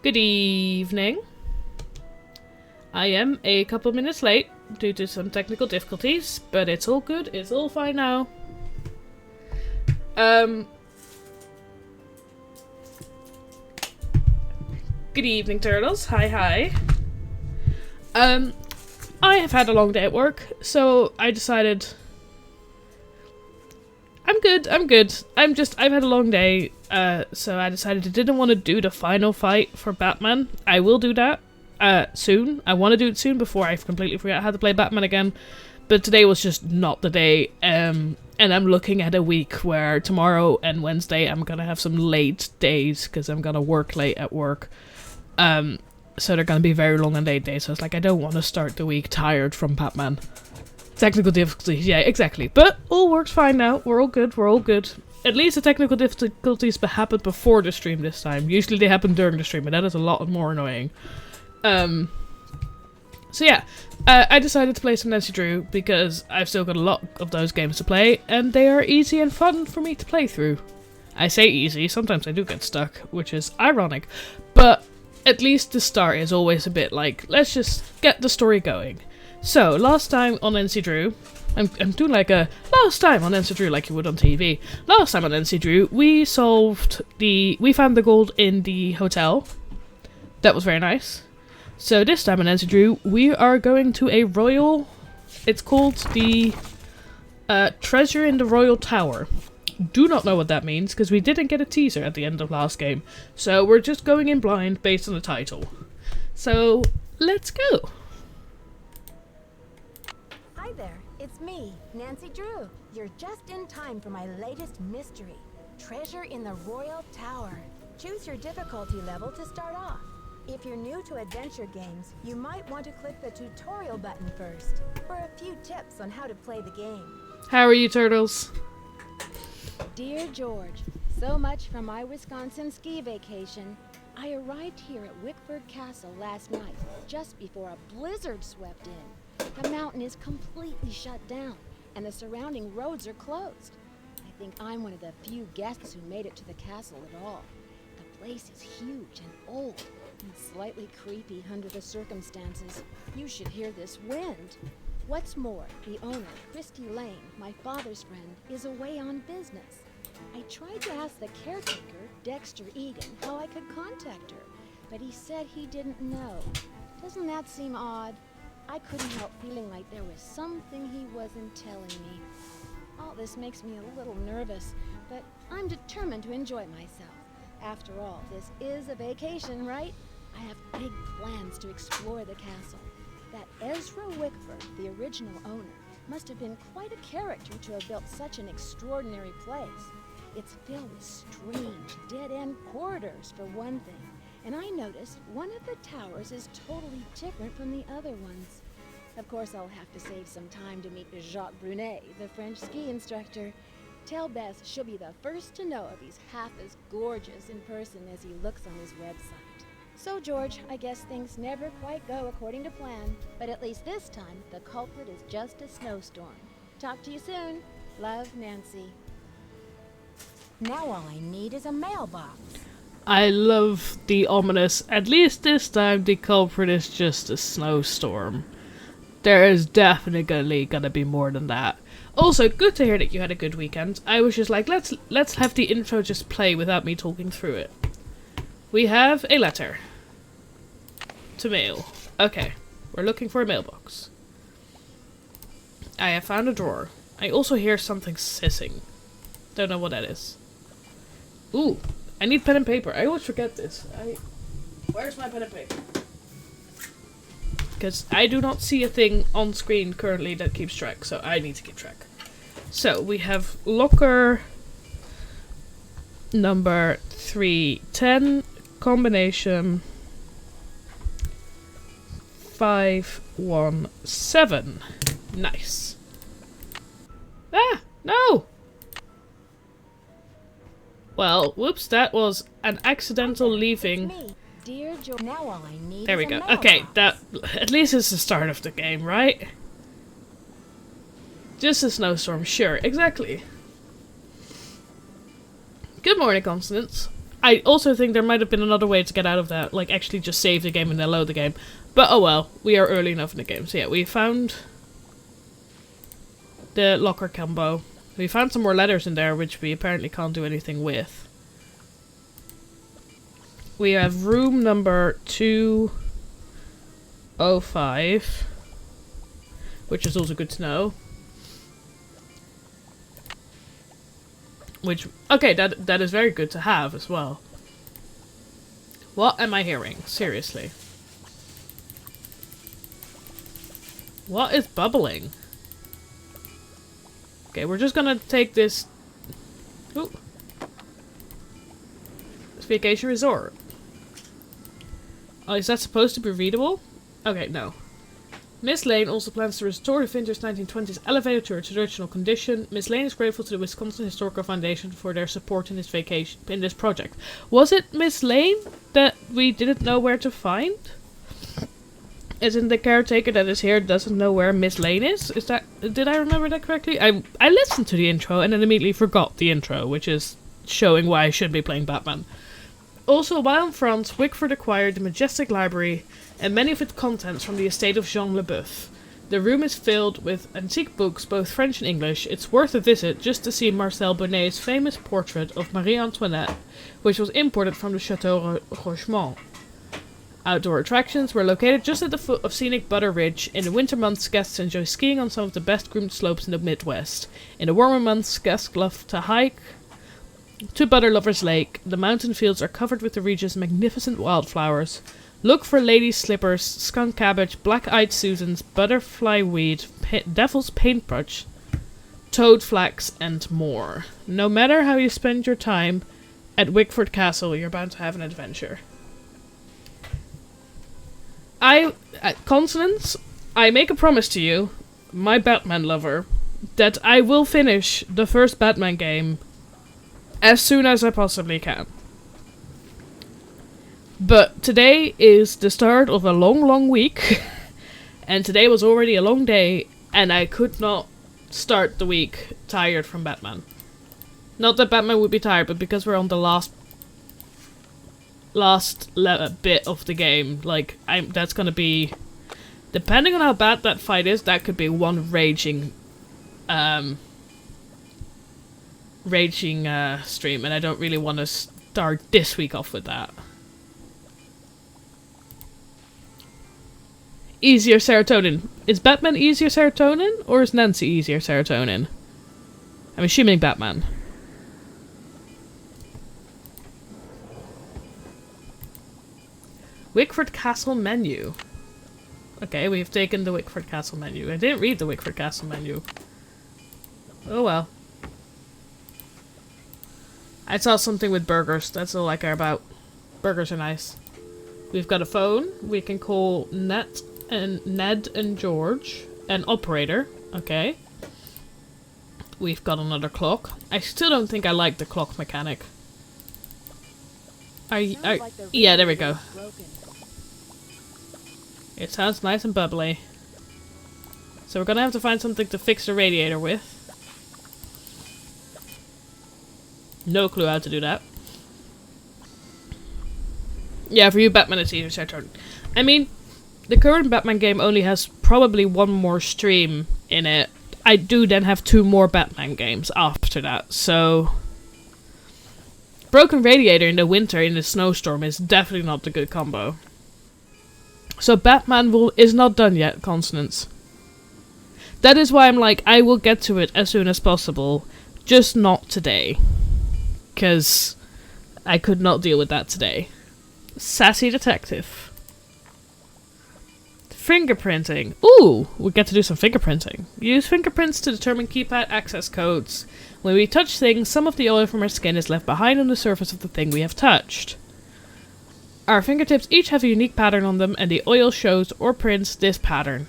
Good evening. I am a couple minutes late due to some technical difficulties, but it's all good. It's all fine now. Good evening, turtles. Hi. I have had a long day at work, so I decided I'm good. I've had a long day, so I decided I didn't want to do the final fight for Batman. I will do that, soon. I want to do it soon before I completely forget how to play Batman again. But today was just not the day, and I'm looking at a week where tomorrow and Wednesday I'm gonna have some late days, because I'm gonna work late at work. So they're gonna be very long and late days, so it's like I don't want to start the week tired from Batman. Technical difficulties, yeah, exactly. But all works fine now. We're all good. At least the technical difficulties happened before the stream this time. Usually they happen during the stream, and that is a lot more annoying. So yeah, I decided to play some Nancy Drew because I've still got a lot of those games to play, and they are easy and fun for me to play through. I say easy, sometimes I do get stuck, which is ironic, but at least the start is always a bit like, let's just get the story going. So, last time on NC Drew, I'm doing like a last time on NC Drew like you would on TV. Last time on NC Drew, we found the gold in the hotel. That was very nice. So this time on NC Drew, we are going to a royal, it's called the Treasure in the Royal Tower. Do not know what that means, because we didn't get a teaser at the end of last game. So we're just going in blind based on the title. So, let's go. Hi there, it's me, Nancy Drew. You're just in time for my latest mystery, Treasure in the Royal Tower. Choose your difficulty level to start off. If you're new to adventure games, you might want to click the tutorial button first for a few tips on how to play the game. How are you, turtles? Dear George, so much for my Wisconsin ski vacation. I arrived here at Wickford Castle last night, just before a blizzard swept in. The mountain is completely shut down, and the surrounding roads are closed. I think I'm one of the few guests who made it to the castle at all. The place is huge and old, and slightly creepy under the circumstances. You should hear this wind. What's more, the owner, Christy Lane, my father's friend, is away on business. I tried to ask the caretaker, Dexter Egan, how I could contact her, but he said he didn't know. Doesn't that seem odd? I couldn't help feeling like there was something he wasn't telling me. All this makes me a little nervous, but I'm determined to enjoy myself. After all, this is a vacation, right? I have big plans to explore the castle. That Ezra Wickford, the original owner, must have been quite a character to have built such an extraordinary place. It's filled with strange, dead-end corridors, for one thing. And I noticed one of the towers is totally different from the other ones. Of course, I'll have to save some time to meet Jacques Brunet, the French ski instructor. Tell Bess she'll be the first to know if he's half as gorgeous in person as he looks on his website. So, George, I guess things never quite go according to plan, but at least this time, the culprit is just a snowstorm. Talk to you soon. Love, Nancy. Now all I need is a mailbox. I love the ominous, at least this time the culprit is just a snowstorm. There is definitely gonna be more than that. Also, good to hear that you had a good weekend. I was just like, let's have the intro just play without me talking through it. We have a letter. To mail. Okay, we're looking for a mailbox. I have found a drawer. I also hear something sissing. Don't know what that is. Ooh, I need pen and paper. I always forget this. Where's my pen and paper? Because I do not see a thing on screen currently that keeps track, so I need to keep track. So, we have locker number 310, combination 517. Nice. Ah, no! Well, whoops, that was an accidental leaving. Dear Joe, now all I need There we is go. a mailbox. Okay, that at least it's the start of the game, right? Just a snowstorm, sure, exactly. Good morning, Constance. I also think there might have been another way to get out of that, like actually just save the game and then load the game. But oh well, we are early enough in the game. So yeah, we found the locker combo. We found some more letters in there, which we apparently can't do anything with. We have room number 205, which is also good to know. Which, okay, that is very good to have as well. What am I hearing? Seriously. What is bubbling? Okay, we're just gonna take this... Ooh. This vacation resort. Oh, is that supposed to be readable? Okay, no. Miss Lane also plans to restore the vintage 1920s elevator to its original condition. Miss Lane is grateful to the Wisconsin Historical Foundation for their support in this project. Was it Miss Lane that we didn't know where to find? Isn't the caretaker that is here doesn't know where Miss Lane is? Is that... Did I remember that correctly? I listened to the intro and then immediately forgot the intro, which is showing why I should be playing Batman. Also, while in France, Wickford acquired the majestic library and many of its contents from the estate of Jean Leboeuf. The room is filled with antique books, both French and English. It's worth a visit just to see Marcel Bonnet's famous portrait of Marie Antoinette, which was imported from the Chateau Rochemont. Outdoor attractions were located just at the foot of scenic Butter Ridge. In the winter months, guests enjoy skiing on some of the best groomed slopes in the Midwest. In the warmer months, guests love to hike to Butter Lovers Lake. The mountain fields are covered with the region's magnificent wildflowers. Look for ladies' slippers, skunk cabbage, black-eyed Susans, butterfly weed, devil's paintbrush, toad flax, and more. No matter how you spend your time at Wickford Castle, you're bound to have an adventure. Consonance, I make a promise to you, my Batman lover, that I will finish the first Batman game as soon as I possibly can. But today is the start of a long, long week, and today was already a long day, and I could not start the week tired from Batman. Not that Batman would be tired, but because we're on the last bit of the game, like, that's gonna be, depending on how bad that fight is, that could be one raging stream, and I don't really want to start this week off with that. Easier serotonin. Is Batman easier serotonin, or is Nancy easier serotonin? I'm assuming Batman. Wickford Castle menu. Okay, we've taken the Wickford Castle menu. I didn't read the Wickford Castle menu. Oh well. I saw something with burgers. That's all I care about. Burgers are nice. We've got a phone. We can call Ned and George. An operator. Okay. We've got another clock. I still don't think I like the clock mechanic. Yeah, there we go. It sounds nice and bubbly. So we're gonna have to find something to fix the radiator with. No clue how to do that. Yeah, for you, Batman, it's easier serotonin. I mean, the current Batman game only has probably one more stream in it. I do then have 2 more Batman games after that, so... Broken radiator in the winter in the snowstorm is definitely not the good combo. So Batman is not done yet, Consonance. That is why I'm like, I will get to it as soon as possible, just not today. Because I could not deal with that today. Sassy detective. Fingerprinting. Ooh, we get to do some fingerprinting. Use fingerprints to determine keypad access codes. When we touch things, some of the oil from our skin is left behind on the surface of the thing we have touched. Our fingertips each have a unique pattern on them, and the oil shows or prints this pattern.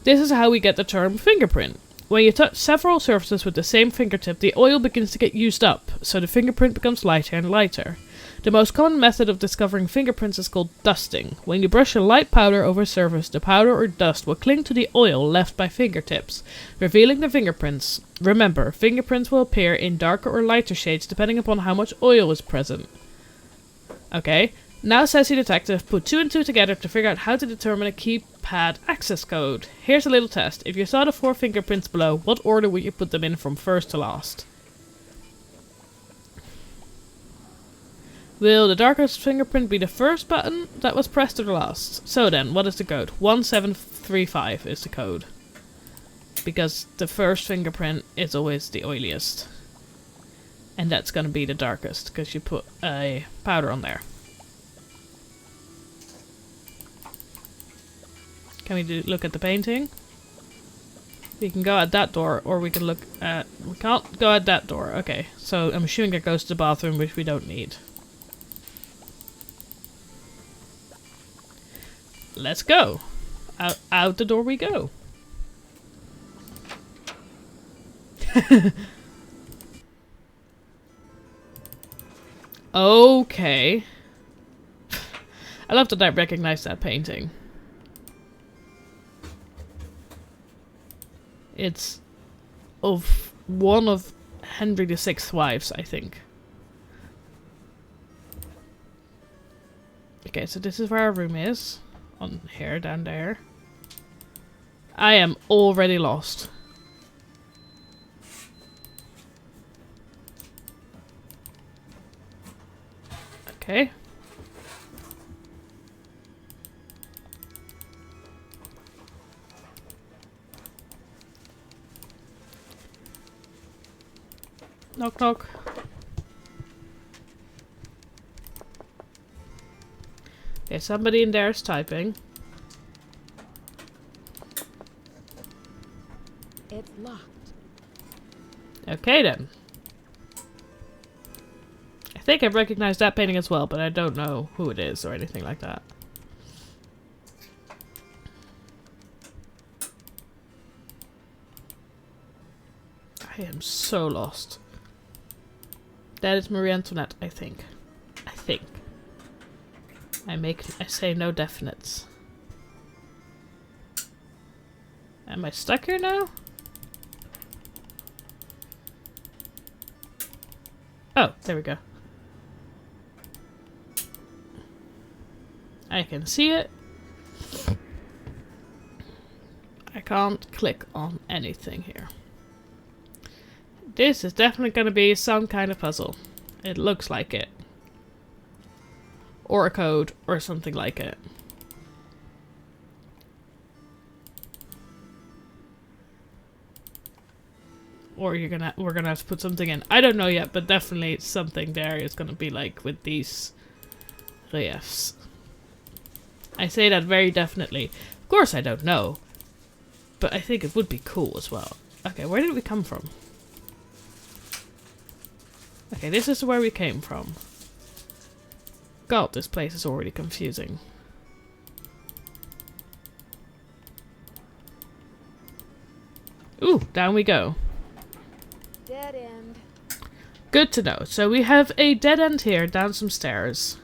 This is how we get the term fingerprint. When you touch several surfaces with the same fingertip, the oil begins to get used up, so the fingerprint becomes lighter and lighter. The most common method of discovering fingerprints is called dusting. When you brush a light powder over a surface, the powder or dust will cling to the oil left by fingertips, revealing the fingerprints. Remember, fingerprints will appear in darker or lighter shades depending upon how much oil is present. Okay. Now, Sassy Detective, put 2 and 2 together to figure out how to determine a keypad access code. Here's a little test. If you saw the 4 fingerprints below, what order would you put them in from first to last? Will the darkest fingerprint be the first button that was pressed or the last? So then, what is the code? 1735 is the code. Because the first fingerprint is always the oiliest. And that's gonna be the darkest, because you put a powder on there. Can we look at the painting? We can go at that door, or we can look at... We can't go at that door. Okay, so I'm assuming it goes to the bathroom, which we don't need. Let's go. Out the door we go. Okay. I love that I recognize that painting. It's of one of Henry VI's wives, I think. Okay, so this is where our room is. On here, down there. I am already lost. Okay. Knock knock. Okay, somebody in there is typing. It's locked. Okay then. I think I recognize that painting as well, but I don't know who it is or anything like that. I am so lost. That is Marie Antoinette, I think. I think. I say no definites. Am I stuck here now? Oh, there we go. I can see it. I can't click on anything here. This is definitely going to be some kind of puzzle. It looks like it. Or a code, or something like it. Or we're gonna have to put something in. I don't know yet, but definitely something there is gonna be like with these reliefs. I say that very definitely. Of course I don't know. But I think it would be cool as well. Okay, where did we come from? Okay, this is where we came from. God, this place is already confusing. Ooh, down we go. Dead end. Good to know. So we have a dead end here, down some stairs.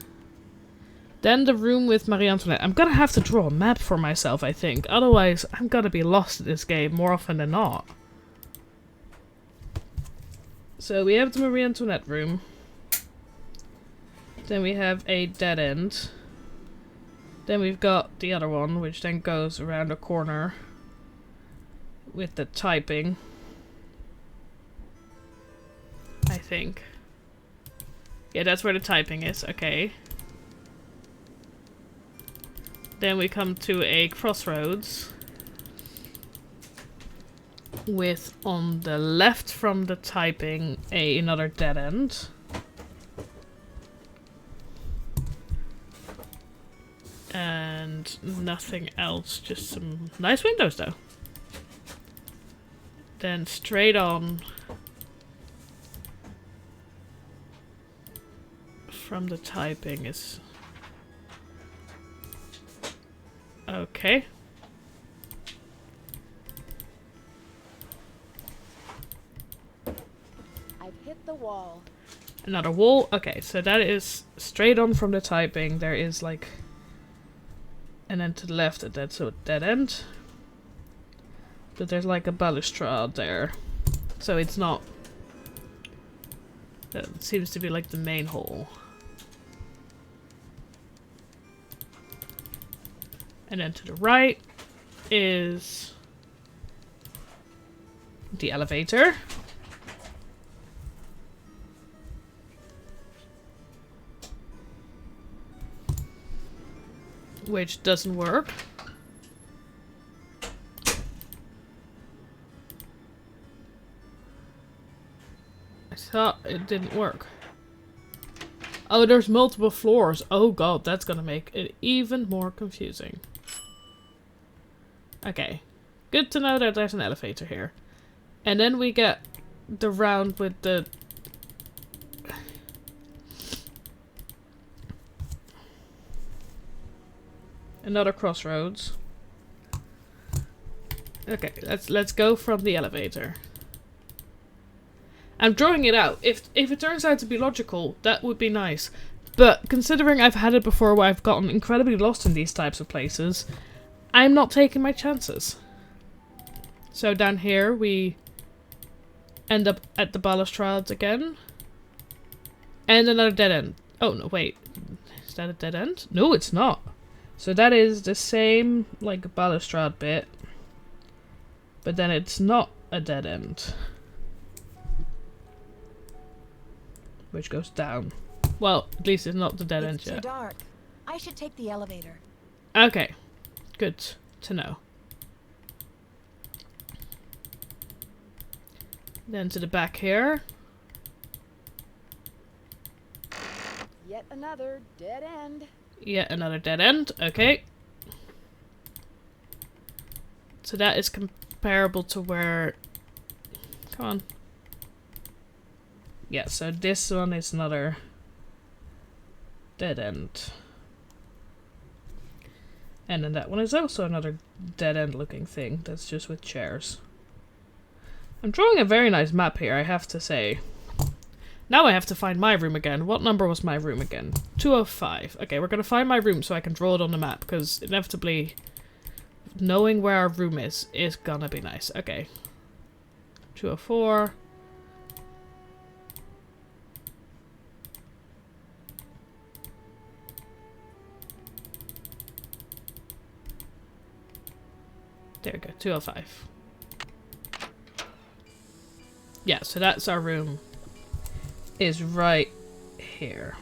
Then the room with Marie Antoinette. I'm gonna have to draw a map for myself, I think. Otherwise, I'm gonna be lost in this game more often than not. So we have the Marie Antoinette room. Then we have a dead end. Then we've got the other one, which then goes around a corner with the typing. I think. Yeah, that's where the typing is. Okay. Then we come to a crossroads with, on the left from the typing, another dead end. And nothing else, just some nice windows though. Then straight on from the typing is... Okay. I've hit the wall. Another wall. Okay, so that is straight on from the typing. There is like... And then to the left, that's a dead end. But there's like a balustrade there. So it's not... That seems to be like the main hall. And then to the right is the elevator. Which doesn't work. I thought it didn't work. Oh, there's multiple floors. Oh god, that's gonna make it even more confusing. Okay. Good to know that there's an elevator here. And then we get the round with the... Another crossroads. Okay, let's go from the elevator. I'm drawing it out. If it turns out to be logical, that would be nice. But considering I've had it before where I've gotten incredibly lost in these types of places, I'm not taking my chances. So down here we end up at the balustrades again. And another dead end. Oh no, wait. Is that a dead end? No, it's not. So that is the same, like, balustrade bit. But then it's not a dead end. Which goes down. Well, at least it's not the dead end yet. It's too dark. I should take the elevator. Okay. Good to know. Then to the back here. Yet another dead end. Yet another dead end. Okay. So that is comparable to where... Come on. Yeah, so this one is another dead end. And then that one is also another dead end looking thing. That's just with chairs. I'm drawing a very nice map here, I have to say. Now I have to find my room again. What number was my room again? 205. Okay, we're gonna find my room so I can draw it on the map, because inevitably knowing where our room is gonna be nice. Okay. 204. There we go, 205. Yeah, so that's our room. Is right here.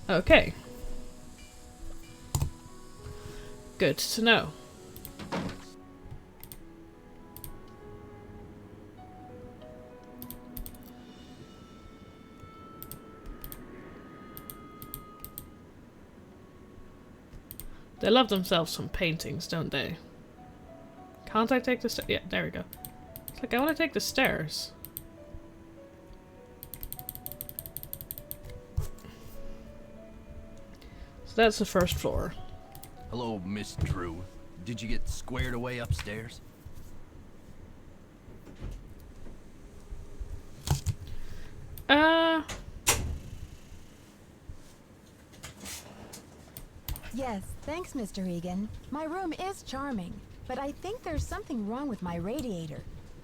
Okay. Good to know. They love themselves some paintings, don't they? Can't I take the stairs? Yeah, there we go. It's like I want to take the stairs. So that's the first floor. Hello, Miss Drew. Did you get squared away upstairs? Yes, thanks, Mr. Egan. My room is charming, but I think there's something wrong with my radiator.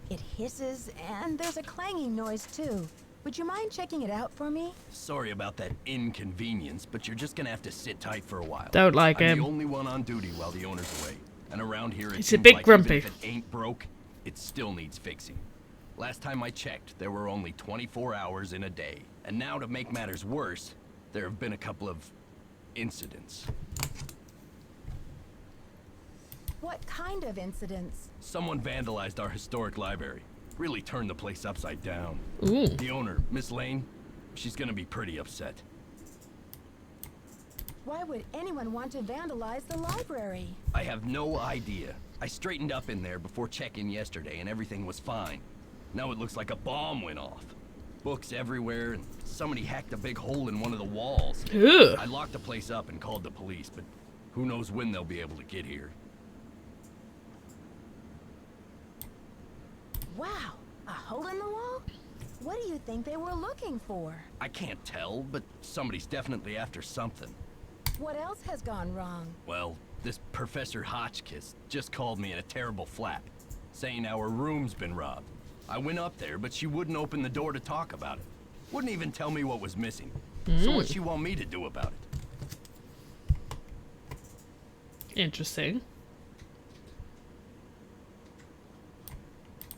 It hisses, and there's a clanging noise, too. Would you mind checking it out for me? Sorry about that inconvenience, but you're just gonna have to sit tight for a while. Don't like I'm him. the only one on duty while the owner's away. And around here, He's a bit grumpy. Even if it ain't broke, it still needs fixing. Last time I checked, there were only 24 hours in a day. And now, to make matters worse, there have been a couple of incidents. What kind of incidents? Someone vandalized our historic library. Really turned the place upside down. Ooh. The owner, Miss Lane, she's gonna be pretty upset. Why would anyone want to vandalize the library? I have no idea. I straightened up in there before check-in yesterday and everything was fine. Now it looks like a bomb went off. Books everywhere and somebody hacked a big hole in one of the walls. Ugh. I locked the place up and called the police, but who knows when they'll be able to get here. Wow, a hole in the wall? What do you think they were looking for? I can't tell, but somebody's definitely after something. What else has gone wrong? Well, this Professor Hotchkiss just called me in a terrible flap, saying our room's been robbed. I went up there, but she wouldn't open the door to talk about it. Wouldn't even tell me what was missing. So what'd she want me to do about it? Interesting.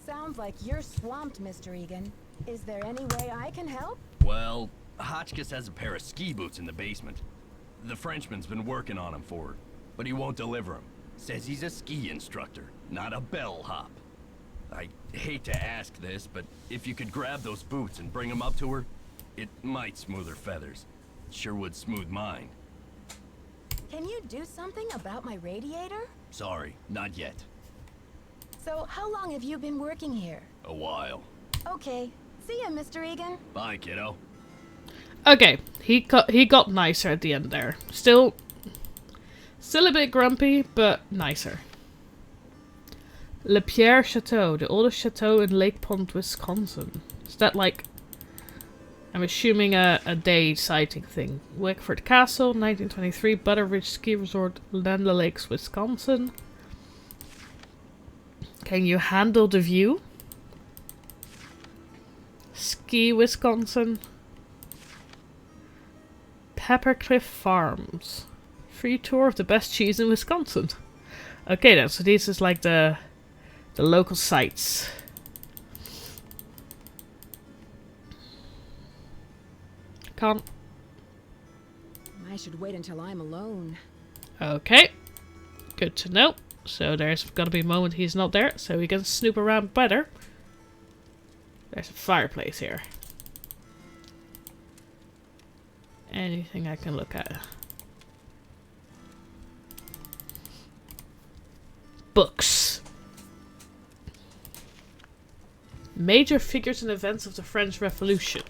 Sounds like you're swamped, Mr. Egan. Is there any way I can help? Well, Hotchkiss has a pair of ski boots in the basement. The Frenchman's been working on them for her, but he won't deliver them. Says he's a ski instructor, not a bellhop. I hate to ask this, but if you could grab those boots and bring them up to her, it might smooth her feathers. Sure would smooth mine. Can you do something about my radiator? Sorry, not yet. So, how long have you been working here? A while. Okay. See ya, Mr. Egan. Bye, kiddo. Okay, he got nicer at the end there. Still a bit grumpy, but nicer. Le Pierre Chateau, the oldest chateau in Lake Pond, Wisconsin. Is that like... I'm assuming a day sighting thing. Wickford Castle, 1923, Butteridge Ski Resort, Land Lakes, Wisconsin. Can you handle the view? Ski, Wisconsin. Peppercliff Farms. Free tour of the best cheese in Wisconsin. Okay then, so this is like the local sites. Can't. I should wait until I'm alone. Okay. Good to know. So there's gotta be a moment he's not there, so we can snoop around better. There's a fireplace here. Anything I can look at? Books. Major figures and events of the French Revolution.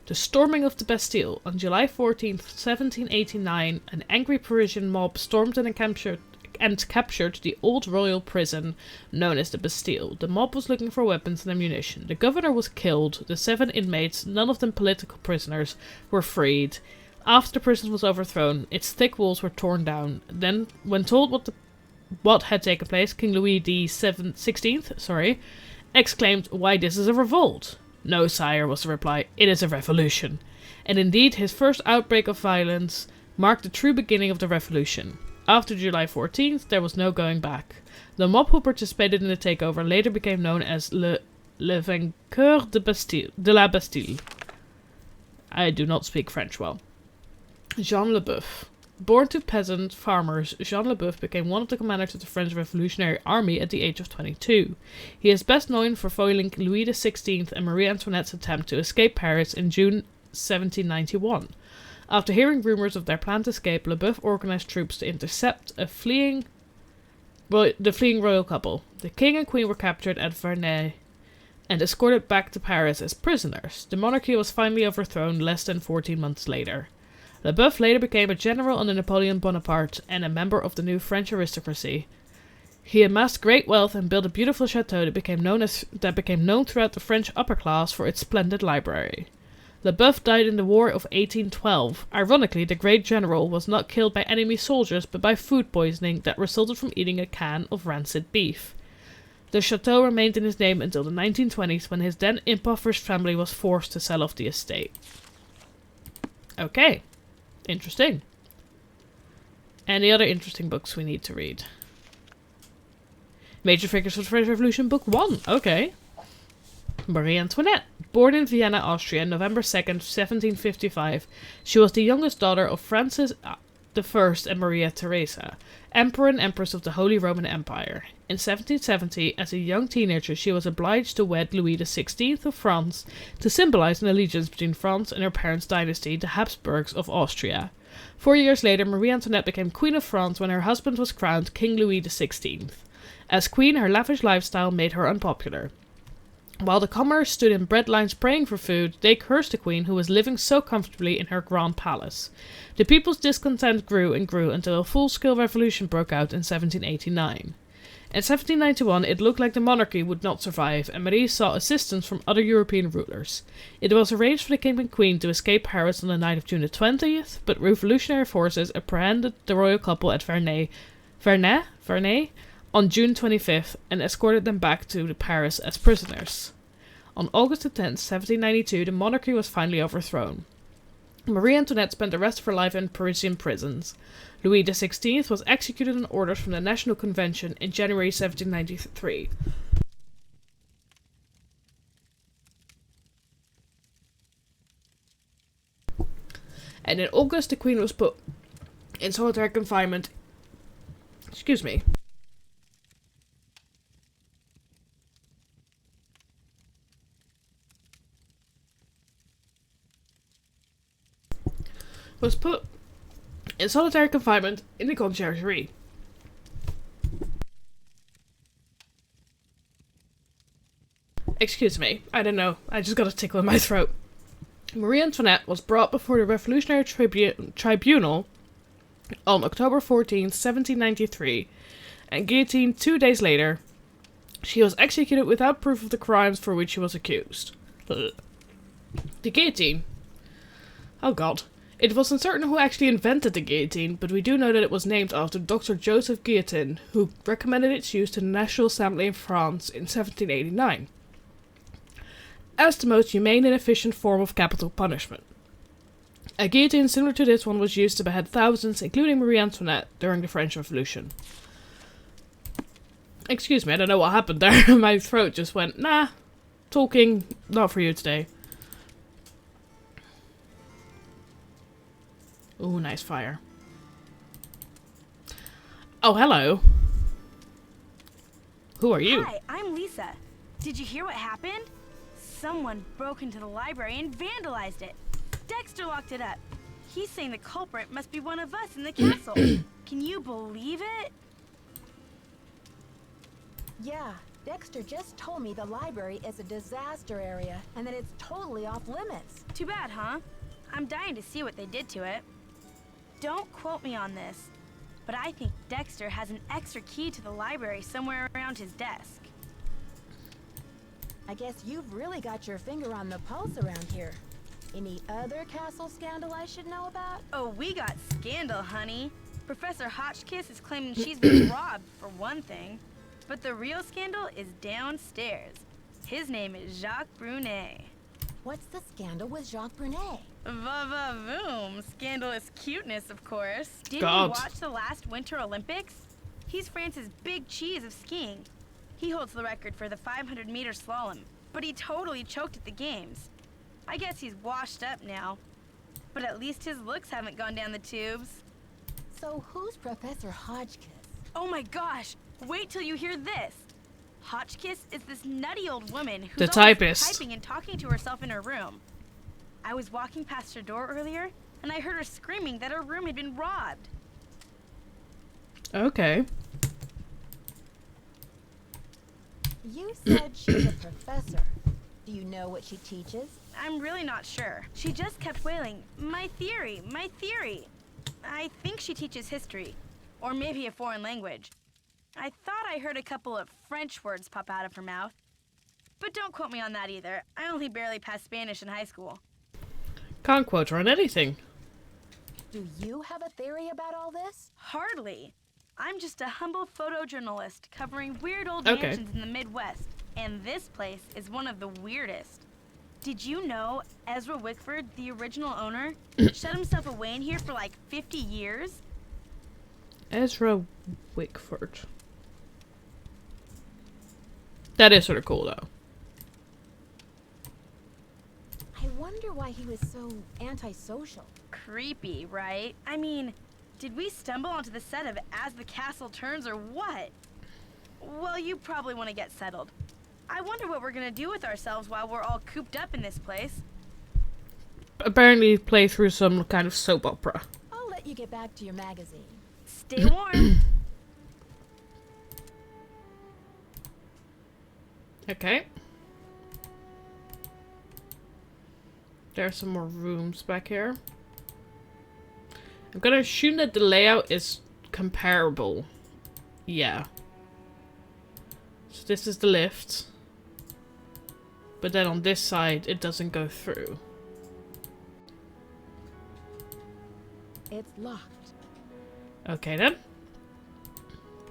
The storming of the Bastille. On July 14th, 1789, an angry Parisian mob stormed and captured the old royal prison known as the Bastille. The mob was looking for weapons and ammunition. The governor was killed. The 7 inmates, none of them political prisoners, were freed. After the prison was overthrown, its thick walls were torn down. Then, when told what had taken place, King Louis XVI exclaimed, "Why, this is a revolt." "No, sire," was the reply, "it is a revolution." And indeed, his first outbreak of violence marked the true beginning of the revolution. After July 14th, there was no going back. The mob who participated in the takeover later became known as Le Vainqueur de la Bastille. I do not speak French well. Jean Leboeuf. Born to peasant farmers, Jean Leboeuf became one of the commanders of the French Revolutionary Army at the age of 22. He is best known for foiling Louis XVI and Marie Antoinette's attempt to escape Paris in June 1791. After hearing rumors of their planned escape, Leboeuf organized troops to intercept the fleeing royal couple. The king and queen were captured at Vernet and escorted back to Paris as prisoners. The monarchy was finally overthrown less than 14 months later. Leboeuf later became a general under Napoleon Bonaparte and a member of the new French aristocracy. He amassed great wealth and built a beautiful chateau that became known throughout the French upper class for its splendid library. Leboeuf died in the War of 1812. Ironically, the great general was not killed by enemy soldiers but by food poisoning that resulted from eating a can of rancid beef. The chateau remained in his name until the 1920s when his then impoverished family was forced to sell off the estate. Okay. Interesting. Any other interesting books we need to read? Major Figures of the French Revolution, Book 1. Okay. Marie Antoinette. Born in Vienna, Austria, November 2nd, 1755, she was the youngest daughter of Francis I and Maria Theresa, Emperor and Empress of the Holy Roman Empire. In 1770, as a young teenager, she was obliged to wed Louis XVI of France to symbolize an allegiance between France and her parents' dynasty, the Habsburgs of Austria. 4 years later, Marie Antoinette became Queen of France when her husband was crowned King Louis XVI. As queen, her lavish lifestyle made her unpopular. While the commoners stood in bread lines praying for food, they cursed the queen who was living so comfortably in her grand palace. The people's discontent grew and grew until a full-scale revolution broke out in 1789. In 1791, it looked like the monarchy would not survive, and Marie sought assistance from other European rulers. It was arranged for the king and queen to escape Paris on the night of June the 20th, but revolutionary forces apprehended the royal couple at Vernet on June 25th and escorted them back to Paris as prisoners. On August 10th, 1792, the monarchy was finally overthrown. Marie Antoinette spent the rest of her life in Parisian prisons. Louis XVI was executed on orders from the National Convention in January 1793. And in August, the Queen was put in solitary confinement. Excuse me. Was put in solitary confinement in the Conciergerie. Excuse me, I don't know. I just got a tickle in my throat. Marie Antoinette was brought before the Revolutionary Tribunal on October 14, 1793, and guillotined 2 days later. She was executed without proof of the crimes for which she was accused. The guillotine. Oh god. It was uncertain who actually invented the guillotine, but we do know that it was named after Dr. Joseph Guillotin, who recommended its use to the National Assembly in France in 1789. As the most humane and efficient form of capital punishment. A guillotine similar to this one was used to behead thousands, including Marie Antoinette, during the French Revolution. Excuse me, I don't know what happened there. My throat just went, nah, talking, not for you today. Ooh, nice fire. Oh, hello. Who are you? Hi, I'm Lisa. Did you hear what happened? Someone broke into the library and vandalized it. Dexter locked it up. He's saying the culprit must be one of us in the castle. Can you believe it? Yeah, Dexter just told me the library is a disaster area and that it's totally off limits. Too bad, huh? I'm dying to see what they did to it. Don't quote me on this, but I think Dexter has an extra key to the library somewhere around his desk. I guess you've really got your finger on the pulse around here. Any other castle scandal I should know about? Oh, we got scandal, honey. Professor Hotchkiss is claiming she's been robbed, for one thing. But the real scandal is downstairs. His name is Jacques Brunet. What's the scandal with Jacques Brunet? Va-va-voom. Scandalous cuteness, of course. Didn't God. you watch the last Winter Olympics? He's France's big cheese of skiing. He holds the record for the 500-meter slalom, but he totally choked at the games. I guess he's washed up now. But at least his looks haven't gone down the tubes. So who's Professor Hotchkiss? Oh my gosh! Wait till you hear this! Hotchkiss is this nutty old woman who's The always typist. typing and talking to herself in her room. I was walking past her door earlier, and I heard her screaming that her room had been robbed. Okay. You said she's a professor. Do you know what she teaches? I'm really not sure. She just kept wailing, "My theory, my theory." I think she teaches history, or maybe a foreign language. I thought I heard a couple of French words pop out of her mouth. But don't quote me on that either. I only barely passed Spanish in high school. Can't quote her on anything. Do you have a theory about all this? Hardly. I'm just a humble photojournalist covering weird old Okay. mansions in the Midwest, and this place is one of the weirdest. Did you know Ezra Wickford, the original owner, shut himself away in here for like 50 years? Ezra Wickford. That is sort of cool, though. I wonder why he was so antisocial. Creepy, right? I mean, did we stumble onto the set of As the Castle Turns or what? Well, you probably want to get settled. I wonder what we're gonna do with ourselves while we're all cooped up in this place. Apparently play through some kind of soap opera. I'll let you get back to your magazine. Stay warm. Okay. There's some more rooms back here. I'm gonna assume that the layout is comparable. Yeah. So this is the lift. But then on this side, it doesn't go through. It's locked. Okay then.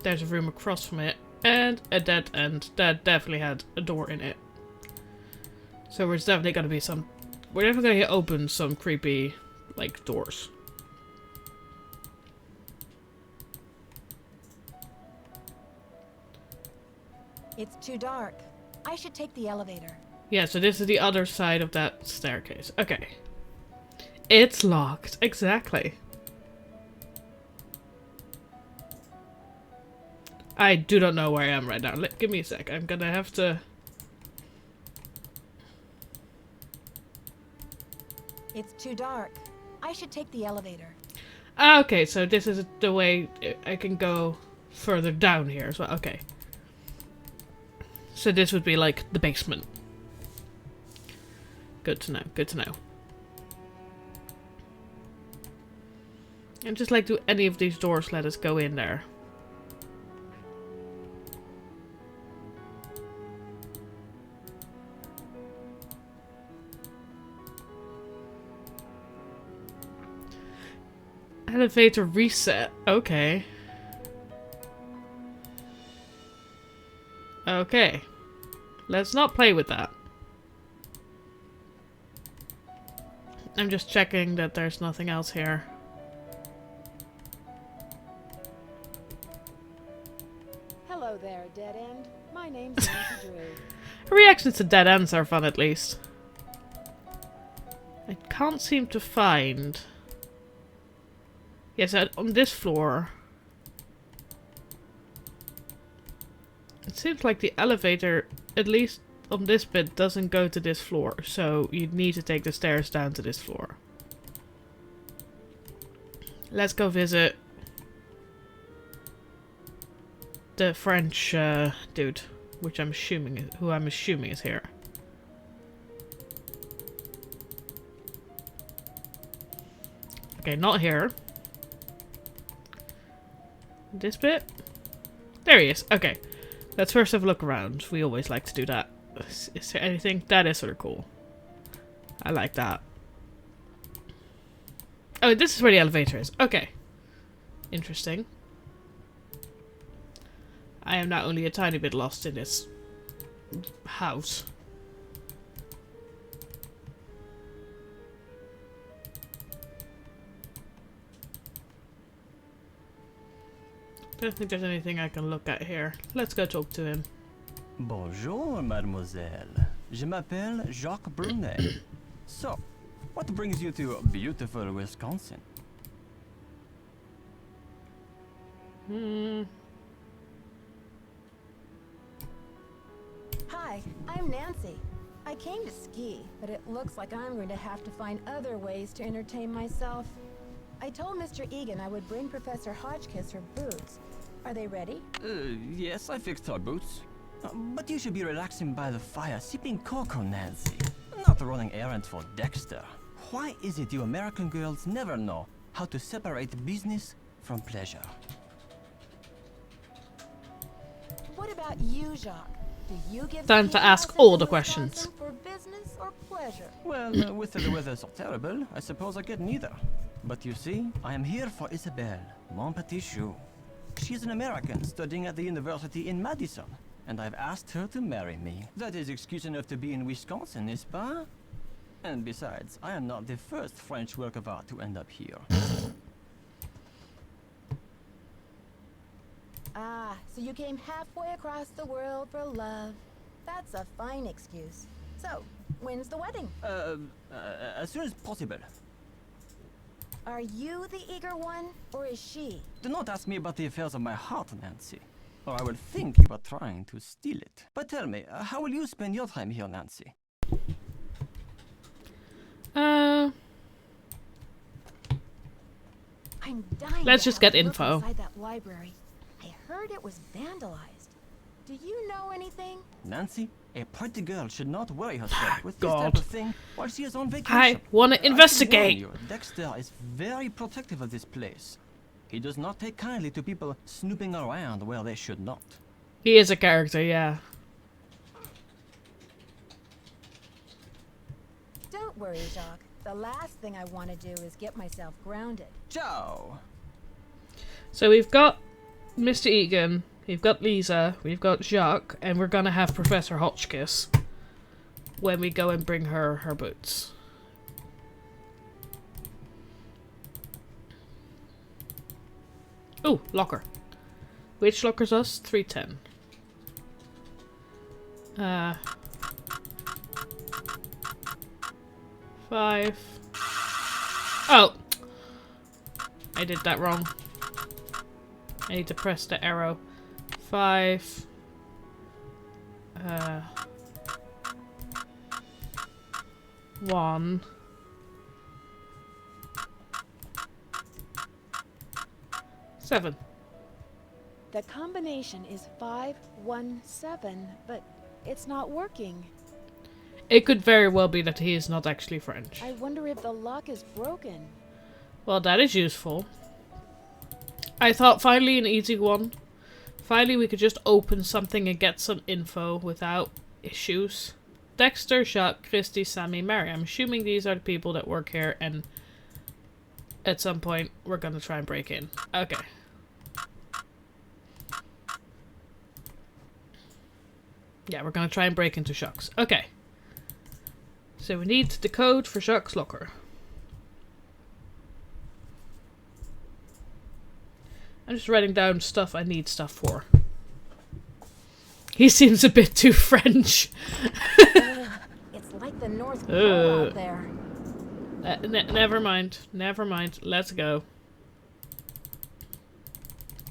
There's a room across from it. And a dead end that definitely had a door in it. So there's definitely gonna be some... We're definitely gonna open some creepy like, doors. It's too dark. I should take the elevator. Yeah, so this is the other side of that staircase. Okay. It's locked. Exactly. I do not know where I am right now. Give me a sec. I'm gonna have to... It's too dark. I should take the elevator. Ah, okay, so this is the way I can go further down here as well. Okay. So this would be like the basement. Good to know, good to know. And just like, do any of these doors let us go in there? Elevator reset. Okay. Okay. Let's not play with that. I'm just checking that there's nothing else here. Hello there, Dead End. My name's Nancy Drew. Reactions to dead ends are fun, at least. I can't seem to find... Yes, on this floor. It seems like the elevator, at least on this bit, doesn't go to this floor. So you'd need to take the stairs down to this floor. Let's go visit the French dude, which I'm assuming is, who I'm assuming is here. Okay, not here. This bit? There he is. Okay. Let's first have a look around. We always like to do that. Is there anything? That is sort of cool. I like that. Oh, this is where the elevator is. Okay. Interesting. I am now only a tiny bit lost in this house. Don't think there's anything I can look at here. Let's go talk to him. Bonjour, mademoiselle. Je m'appelle Jacques Brunet. So, what brings you to beautiful Wisconsin? Hi, I'm Nancy. I came to ski, but it looks like I'm going to have to find other ways to entertain myself. I told Mr. Egan I would bring Professor Hotchkiss her boots. Are they ready? Yes, I fixed our boots. But you should be relaxing by the fire, sipping cocoa, Nancy. Not running errands for Dexter. Why is it you American girls never know how to separate business from pleasure? What about you, Jacques? Do you give Time ski to ask lessons all in the questions. Wisconsin for business or pleasure? Well, with the weather so terrible, I suppose I get neither. But you see, I am here for Isabelle, mon petit chou. She is an American studying at the university in Madison, and I've asked her to marry me. That is excuse enough to be in Wisconsin, n'est-ce pas? And besides, I am not the first French work of art to end up here. Ah, so you came halfway across the world for love. That's a fine excuse. So, when's the wedding? As soon as possible. Are you the eager one, or is she? Do not ask me about the affairs of my heart, Nancy, or I will think you are trying to steal it. But tell me, how will you spend your time here, Nancy? I'm dying Let's to just have get a look info. inside that library. I heard it was vandalized. Do you know anything? Nancy, a pretty girl should not worry herself with this God. type of thing while she is on vacation. I want to can investigate. warn you, Dexter is very protective of this place. He does not take kindly to people snooping around where they should not. He is a character, yeah. Don't worry, Jacques. The last thing I want to do is get myself grounded. Ciao! So we've got Mr. Egan, we've got Lisa, we've got Jacques, and we're gonna have Professor Hotchkiss when we go and bring her her boots. Oh, locker. Which locker's us? 310. 5. Oh! I did that wrong. I need to press the arrow. 5. 1. 7. The combination is 517, but it's not working. It could very well be that he is not actually French. I wonder if the lock is broken. Well, that is useful. I thought finally an easy one. Finally we could just open something and get some info without issues. Dexter, Jacques, Christy, Sammy, Mary. I'm assuming these are the people that work here, and at some point we're gonna try and break in. Okay. Yeah, we're gonna try and break into Jacques. Okay. So we need the code for Jacques' locker. I'm just writing down stuff I need stuff for. He seems a bit too French. It's like the North Pole out there. Never mind. Never mind. Let's go.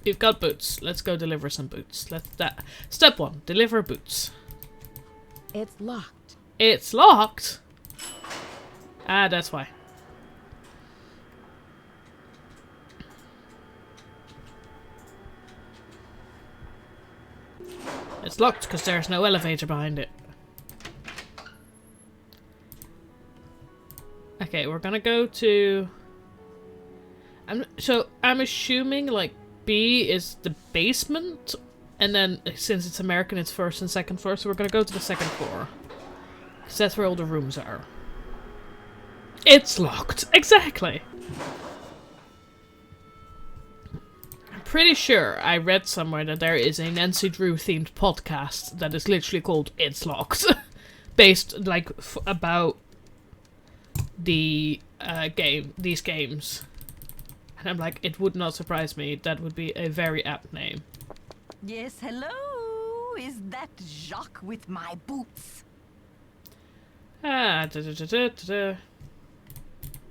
You've got boots. Let's go deliver some boots. Step 1. Deliver boots. It's locked. It's locked? Ah, that's why. It's locked because there's no elevator behind it. Okay, we're gonna go to... I'm assuming, like, B is the basement, and then, since it's American, it's first and second floor, so we're gonna go to the second floor. Because that's where all the rooms are. It's locked! Exactly! I'm pretty sure I read somewhere that there is a Nancy Drew themed podcast that is literally called It's Locked. Based, like, about the these games. And I'm like, it would not surprise me. That would be a very apt name. Yes, hello? Is that Jacques with my boots?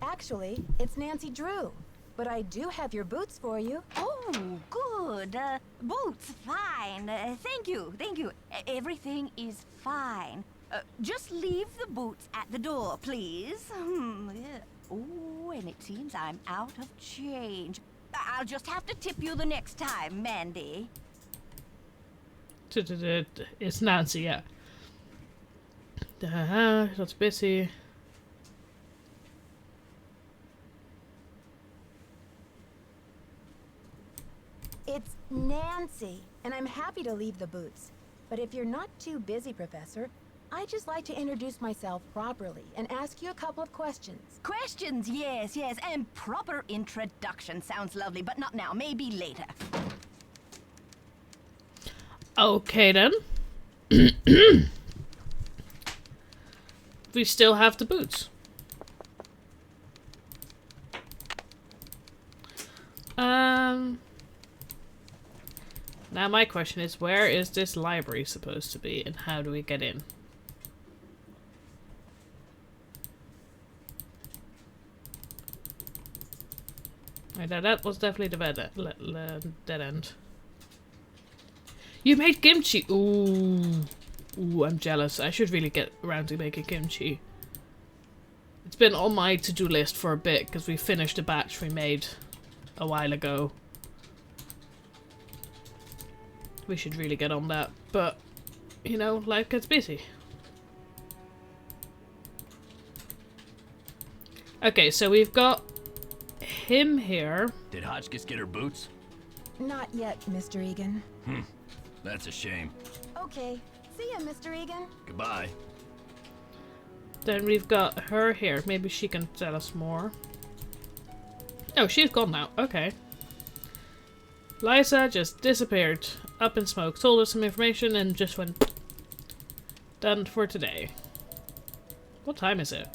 Actually, it's Nancy Drew. But I do have your boots for you. Oh, good. Boots, fine. Thank you, thank you. Everything is fine. Just leave the boots at the door, please. Yeah. Oh, and it seems I'm out of change. I'll just have to tip you the next time, Mandy. It's Nancy, yeah. That's busy. It's Nancy, and I'm happy to leave the boots. But if you're not too busy, Professor, I'd just like to introduce myself properly and ask you a couple of questions. Questions, yes, yes, and proper introduction sounds lovely, but not now, maybe later. Okay then. We still have the boots. Now my question is, where is this library supposed to be, and how do we get in? Right, that was definitely the dead end. You made kimchi! Ooh. Ooh, I'm jealous. I should really get around to making kimchi. It's been on my to-do list for a bit, because we finished a batch we made a while ago. We should really get on that, but, you know, life gets busy. Okay, so we've got him here. Did Hotchkiss get her boots? Not yet, Mr. Egan. That's a shame. Okay. See ya, Mr. Egan. Goodbye. Then we've got her here. Maybe she can tell us more. Oh, she's gone now. Okay. Liza just disappeared. Up in smoke. Told us some information and just went... Done for today. What time is it?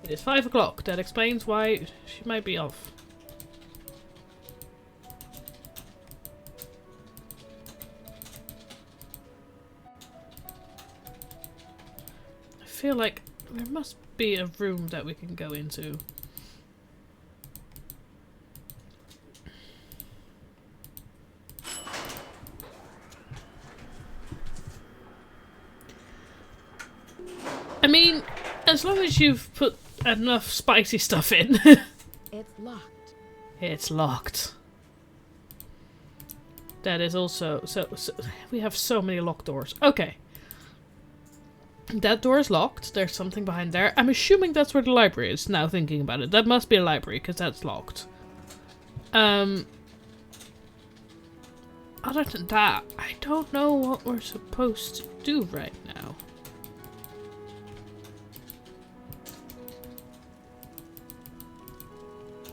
It is 5 o'clock. That explains why she might be off. feel like there must be a room that we can go into. I mean, as long as you've put enough spicy stuff in. It's locked. It's locked. That is also... So we have so many locked doors. Okay. That door is locked. There's something behind there. I'm assuming that's where the library is, now thinking about it. That must be a library, because that's locked. Other than that, I don't know what we're supposed to do right now.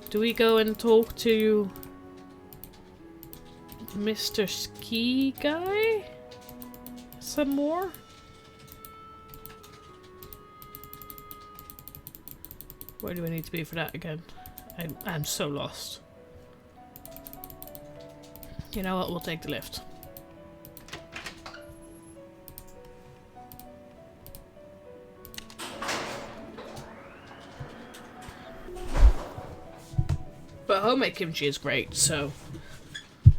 Do we go and talk to Mr. Ski Guy some more? Where do I need to be for that again? I'm so lost. You know what? We'll take the lift. But homemade kimchi is great, so...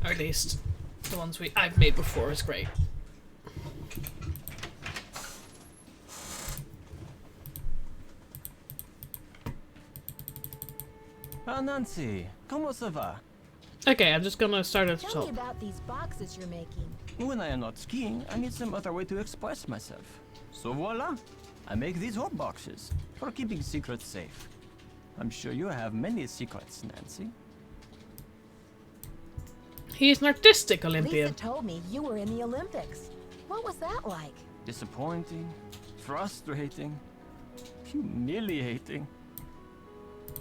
Or at least the ones I've made before is great. Ah, Nancy, comment ça va? Okay, I'm just gonna start at the Tell me top. about these boxes you're making. When I am not skiing, I need some other way to express myself. So voila! I make these hot boxes for keeping secrets safe. I'm sure you have many secrets, Nancy. He's an artistic Lisa Olympian. told me you were in the Olympics. What was that like? Disappointing, frustrating, humiliating.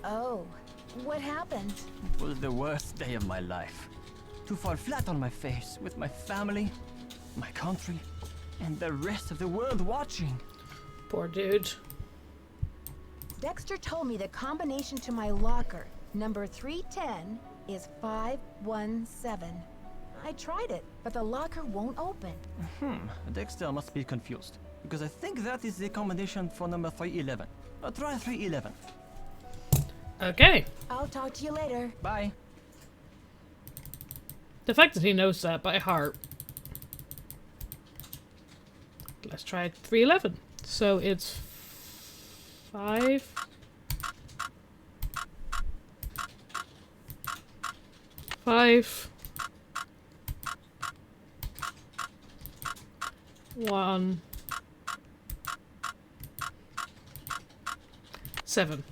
Oh, what happened? It was the worst day of my life. To fall flat on my face with my family, my country, and the rest of the world watching. Poor dude. Dexter told me the combination to my locker, number 310, is 517. I tried it, but the locker won't open. Dexter must be confused, because I think that is the combination for number 311. Try 311. Okay. I'll talk to you later. Bye. The fact that he knows that by heart. Let's try 311. So it's 5. 5. 1. 7.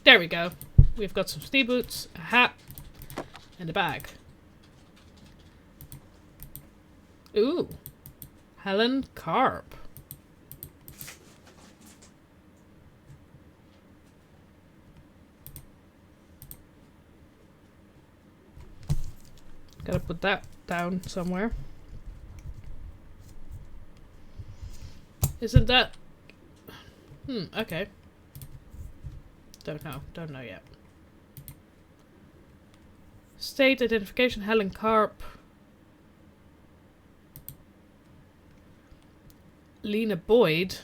There we go. We've got some ski boots, a hat, and a bag. Ooh. Helen Carp. Gotta put that down somewhere. Isn't that... okay. Don't know yet. State identification, Helen Carp. Lena Boyd.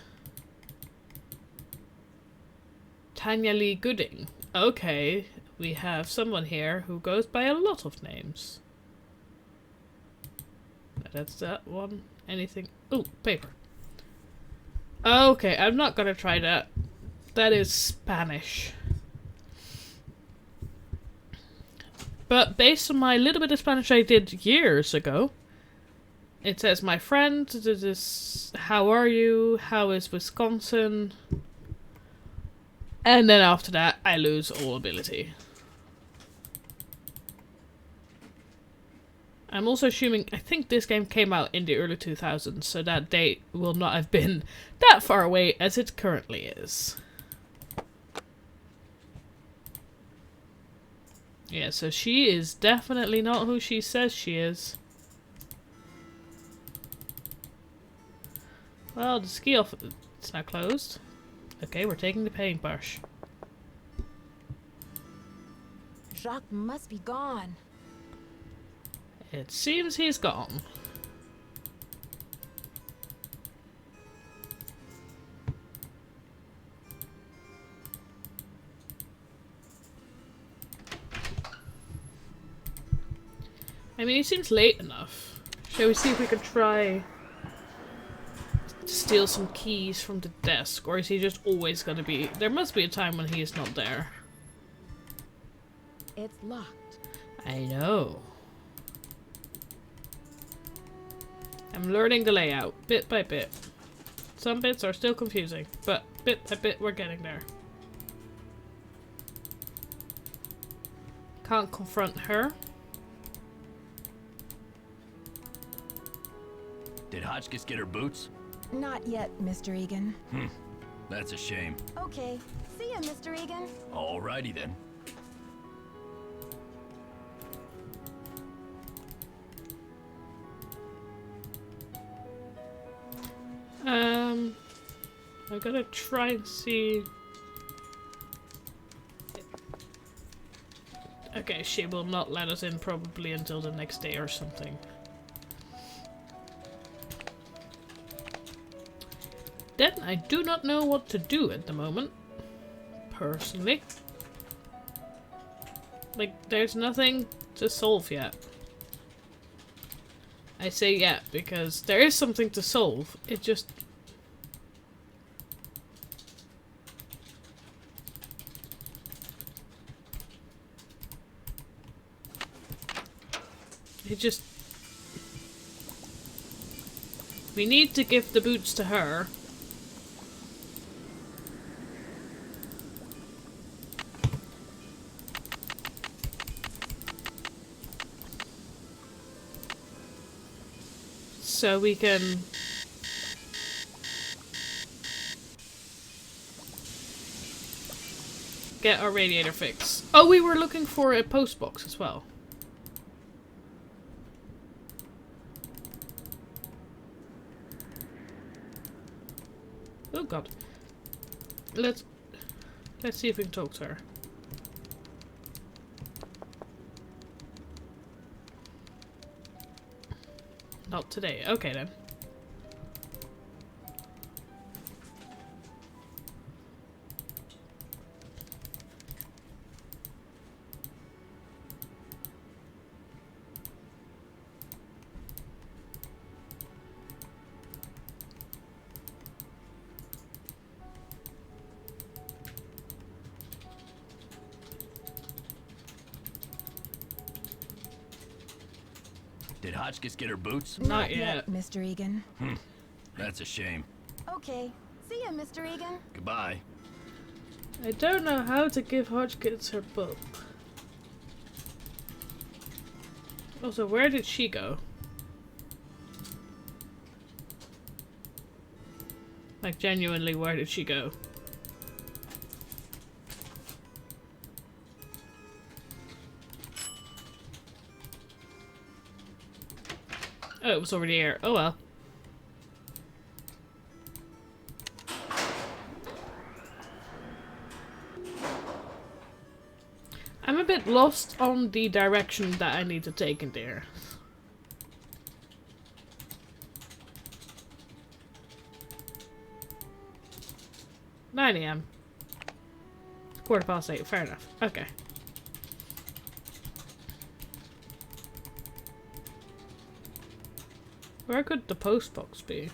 Tanya Lee Gooding. Okay, we have someone here who goes by a lot of names. That's that one. Anything? Ooh, paper. Okay, I'm not gonna try that. That is Spanish. But based on my little bit of Spanish I did years ago, it says, my friend, this is, how are you? How is Wisconsin? And then after that, I lose all ability. I'm also assuming, I think this game came out in the early 2000s, so that date will not have been that far away as it currently is. Yeah, so she is definitely not who she says she is. Well, the ski off, it's now closed. Okay, we're taking the paintbrush. Jacques must be gone. It seems he's gone. I mean, it seems late enough. Shall we see if we can try to steal some keys from the desk? Or is he just always gonna be... There must be a time when he is not there. It's locked. I know. I'm learning the layout, bit by bit. Some bits are still confusing, but bit by bit we're getting there. Can't confront her. Did Hotchkiss get her boots? Not yet, Mr. Egan. That's a shame. Okay. See ya, Mr. Egan. Alrighty then. I'm gonna try and see... Okay, she will not let us in probably until the next day or something. Then I do not know what to do at the moment. Personally. Like, there's nothing to solve yet. I say yet because there is something to solve. It just... We need to give the boots to her. So we can... get our radiator fixed. Oh, we were looking for a post box as well. Oh god. Let's see if we can talk to her. Not today. Okay then. Did Hotchkiss get her boots? Not yet. Mr. Egan. That's a shame. Okay. See ya, Mr. Egan. Goodbye. I don't know how to give Hotchkiss her book. Also, where did she go? Like, genuinely, where did she go? Oh, it was already here. Oh well. I'm a bit lost on the direction that I need to take in there. 9 AM. 8:15. Fair enough. Okay. Where could the post box be?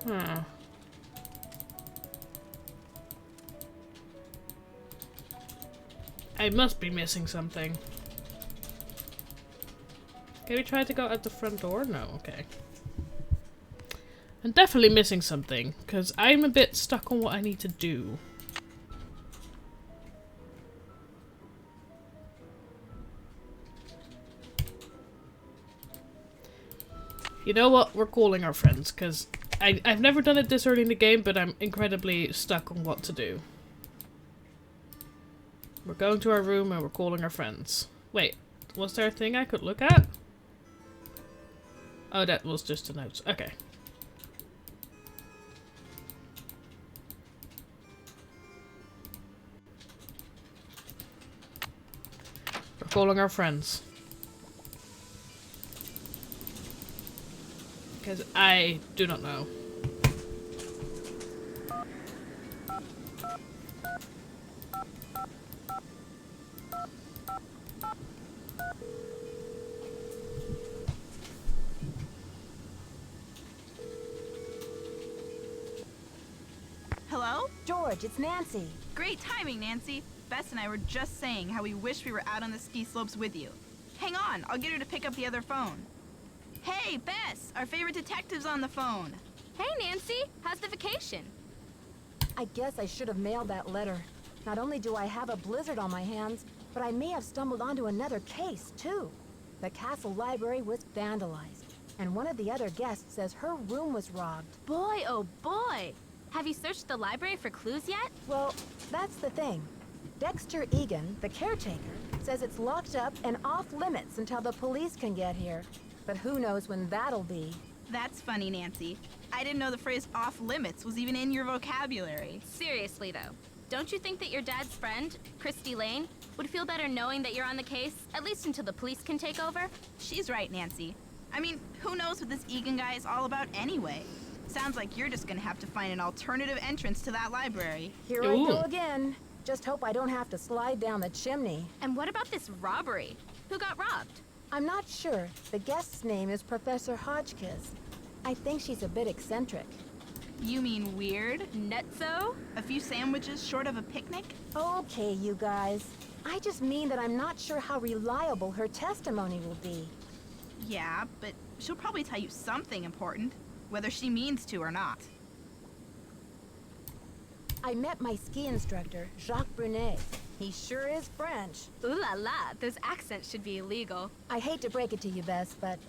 Huh. I must be missing something. Can we try to go out the front door? No, okay. I'm definitely missing something, because I'm a bit stuck on what I need to do. You know what? We're calling our friends, because I've never done it this early in the game, but I'm incredibly stuck on what to do. We're going to our room and we're calling our friends. Wait, was there a thing I could look at? Oh, that was just the notes. Okay. We're calling our friends. Because I do not know. Hello? George, it's Nancy. Great timing, Nancy. Bess and I were just saying how we wish we were out on the ski slopes with you. Hang on, I'll get her to pick up the other phone. Hey, Bess, our favorite detective's on the phone. Hey, Nancy. How's the vacation? I guess I should have mailed that letter. Not only do I have a blizzard on my hands, but I may have stumbled onto another case, too. The castle library was vandalized, and one of the other guests says her room was robbed. Boy, oh boy. Have you searched the library for clues yet? Well, that's the thing. Dexter Egan, the caretaker, says it's locked up and off limits until the police can get here. But who knows when that'll be. That's funny, Nancy. I didn't know the phrase off limits was even in your vocabulary. Seriously, though. Don't you think that your dad's friend, Christy Lane, would feel better knowing that you're on the case, at least until the police can take over? She's right, Nancy. I mean, who knows what this Egan guy is all about anyway? Sounds like you're just gonna have to find an alternative entrance to that library. Here I go again. Just hope I don't have to slide down the chimney. And what about this robbery? Who got robbed? I'm not sure. The guest's name is Professor Hotchkiss. I think she's a bit eccentric. You mean weird? Nutso? A few sandwiches short of a picnic? Okay, you guys. I just mean that I'm not sure how reliable her testimony will be. Yeah, but she'll probably tell you something important, whether she means to or not. I met my ski instructor, Jacques Brunet. He sure is French. Ooh la la, those accents should be illegal. I hate to break it to you, Bess, but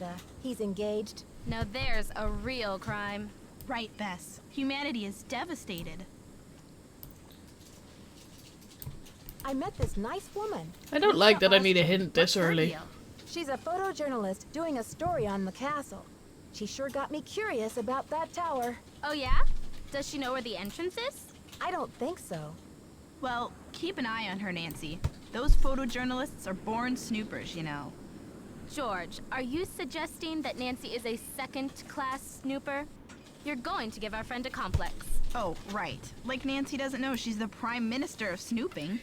he's engaged. Now there's a real crime. Right, Bess. Humanity is devastated. I met this nice woman. I don't like that I need a hint this What's her early. deal? She's a photojournalist doing a story on the castle. She sure got me curious about that tower. Oh yeah? Does she know where the entrance is? I don't think so. Well, keep an eye on her, Nancy. Those photojournalists are born snoopers, you know. George, are you suggesting that Nancy is a second-class snooper? You're going to give our friend a complex. Oh, right. Like Nancy doesn't know she's the prime minister of snooping.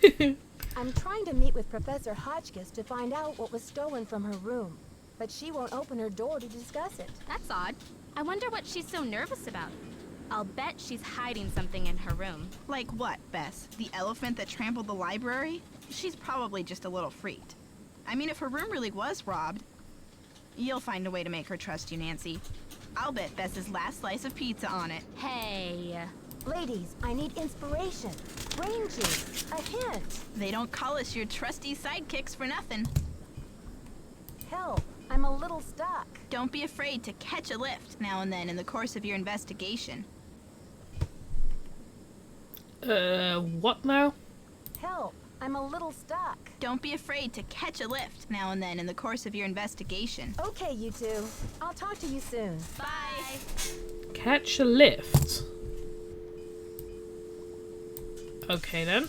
I'm trying to meet with Professor Hotchkiss to find out what was stolen from her room, but she won't open her door to discuss it. That's odd. I wonder what she's so nervous about. I'll bet she's hiding something in her room. Like what, Bess? The elephant that trampled the library? She's probably just a little freaked. I mean, if her room really was robbed, you'll find a way to make her trust you, Nancy. I'll bet Bess's last slice of pizza on it. Hey. Ladies, I need inspiration, brain juice, a hint. They don't call us your trusty sidekicks for nothing. Help, I'm a little stuck. Don't be afraid to catch a lift now and then in the course of your investigation. What now? Help, I'm a little stuck. Don't be afraid to catch a lift now and then in the course of your investigation. Okay, you two. I'll talk to you soon. Bye! Catch a lift. Okay then.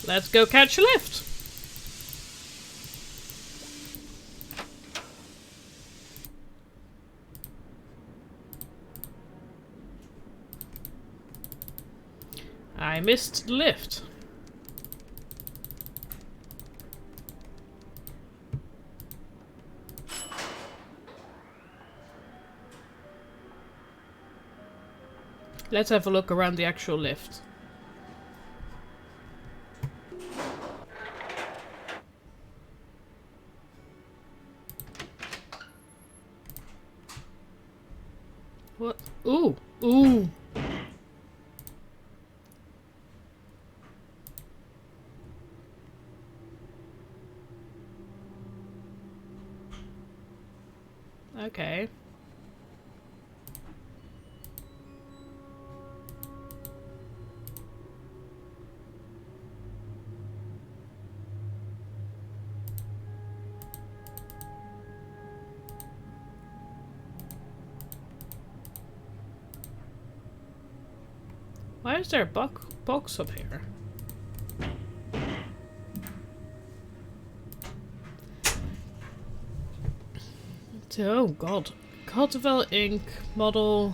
Let's go catch a lift. I missed the lift. Let's have a look around the actual lift. What? Ooh! Ooh! Okay. Why is there a box up here? Oh god. Cultivel ink model.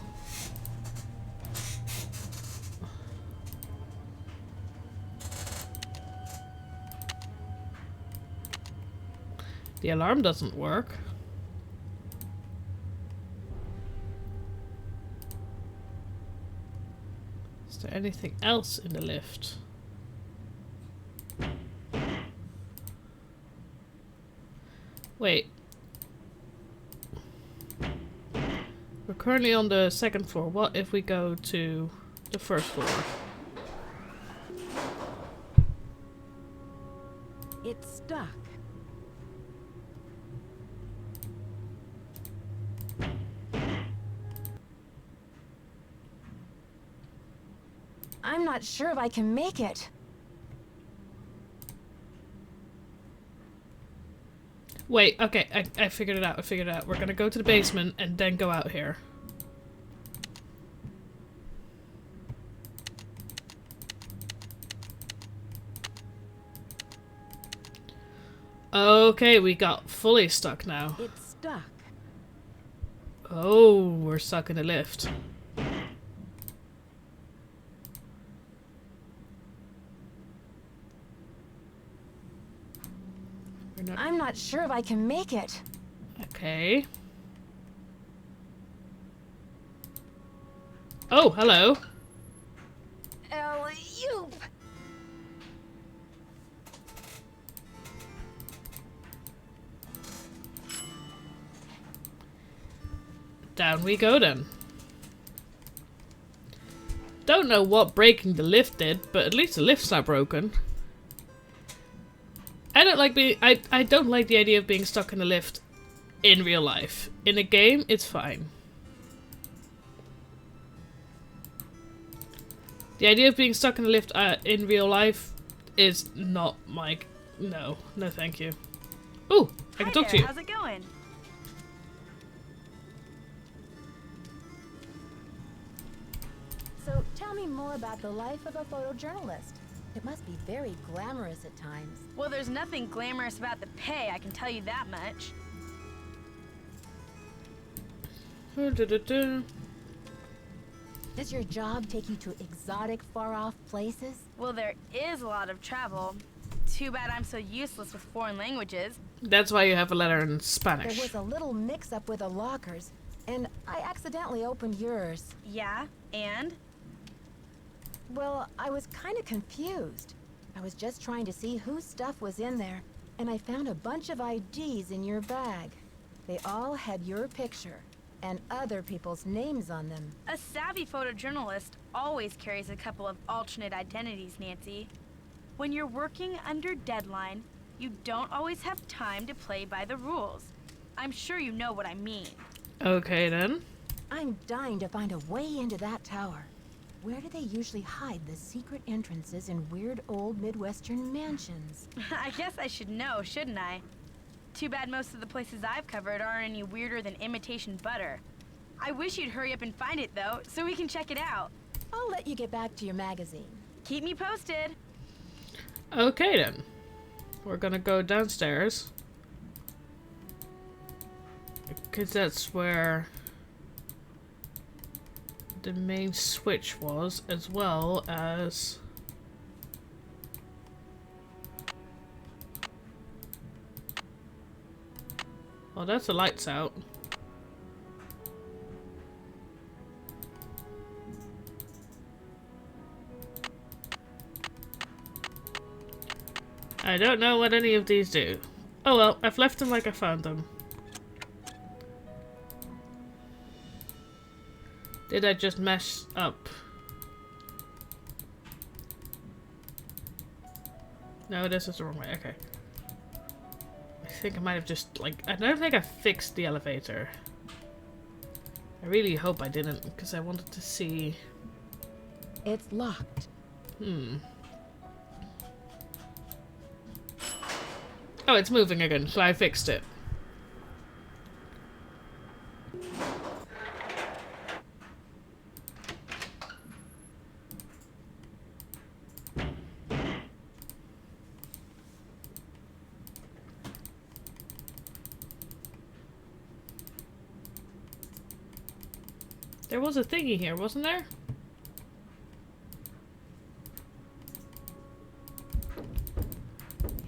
The alarm doesn't work. Is there anything else in the lift? Wait. We're currently on the second floor. What if we go to the first floor? It's stuck. I'm not sure if I can make it. Wait, okay, I figured it out, I figured it out. We're gonna go to the basement and then go out here. Okay, we got fully stuck now. It's stuck. Oh, we're stuck in the lift. I'm not sure if I can make it. Okay. Oh, hello. You. Down we go then. Don't know what breaking the lift did, but at least the lift's not broken. I don't like being I don't like the idea of being stuck in a lift in real life. In a game, it's fine. The idea of being stuck in a lift in real life is not my... No thank you. Ooh, I can talk to you. How's it going? So tell me more about the life of a photojournalist. It must be very glamorous at times. Well, there's nothing glamorous about the pay, I can tell you that much. Does your job take you to exotic, far-off places? Well, there is a lot of travel. Too bad I'm so useless with foreign languages. That's why you have a letter in There Spanish. was a little mix-up with the lockers, and I accidentally opened yours. Yeah, and? Well, I was kind of confused. I was just trying to see whose stuff was in there, and I found a bunch of IDs in your bag. They all had your picture, and other people's names on them. A savvy photojournalist always carries a couple of alternate identities, Nancy. When you're working under deadline, you don't always have time to play by the rules. I'm sure you know what I mean. Okay then. I'm dying to find a way into that tower. Where do they usually hide the secret entrances in weird old Midwestern mansions? I guess I should know, shouldn't I? Too bad most of the places I've covered aren't any weirder than imitation butter. I wish you'd hurry up and find it, though, so we can check it out. I'll let you get back to your magazine. Keep me posted. Okay then. We're gonna go downstairs. Because that's where the main switch was, as well as... Well, that's the lights out. I don't know what any of these do. Oh well, I've left them like I found them. Did I just mess up? No, this is the wrong way. Okay. I think I might have just, like... I don't think I fixed the elevator. I really hope I didn't, because I wanted to see... It's locked. Oh, it's moving again, so I fixed it. There was a thingy here, wasn't there?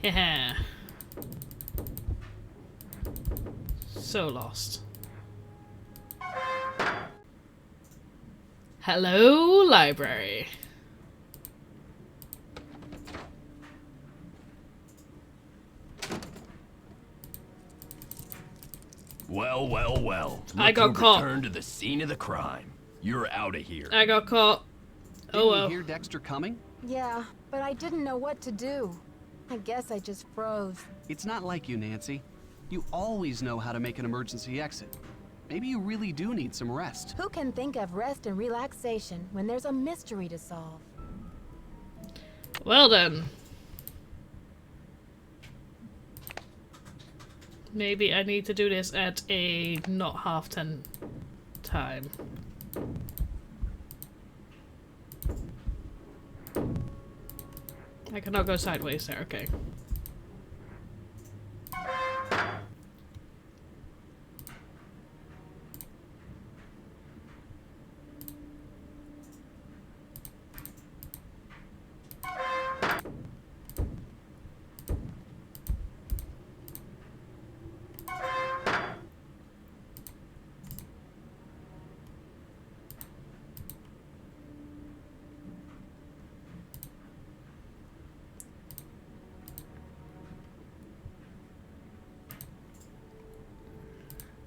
Haha. So lost. Hello, library. Well, well, well. I Look got who caught. returned to the scene of the crime. You're out of here. I got caught. Oh Didn't well. you hear Dexter coming? Yeah, but I didn't know what to do. I guess I just froze. It's not like you, Nancy. You always know how to make an emergency exit. Maybe you really do need some rest. Who can think of rest and relaxation when there's a mystery to solve? Well then. Maybe I need to do this at a not 10:30 time. I cannot go sideways there, okay.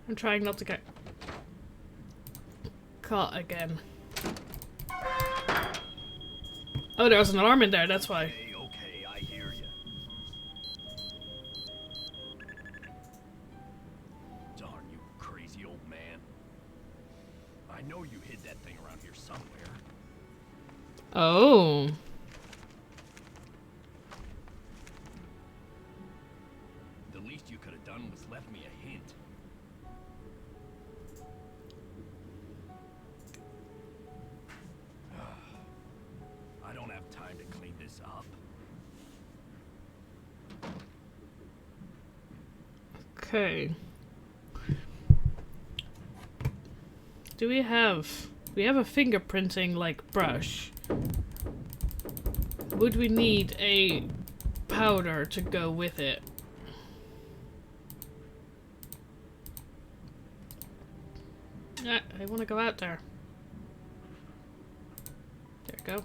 I'm trying not to get caught again. Oh, there was an alarm in there, that's why. Okay, I hear you. Darn you, crazy old man. I know you hid that thing around here somewhere. Oh. The least you could have done was left me a hint. I don't have time to clean this up. Okay. Do we have a fingerprinting like brush? Would we need a powder to go with it? I want to go out there. There we go.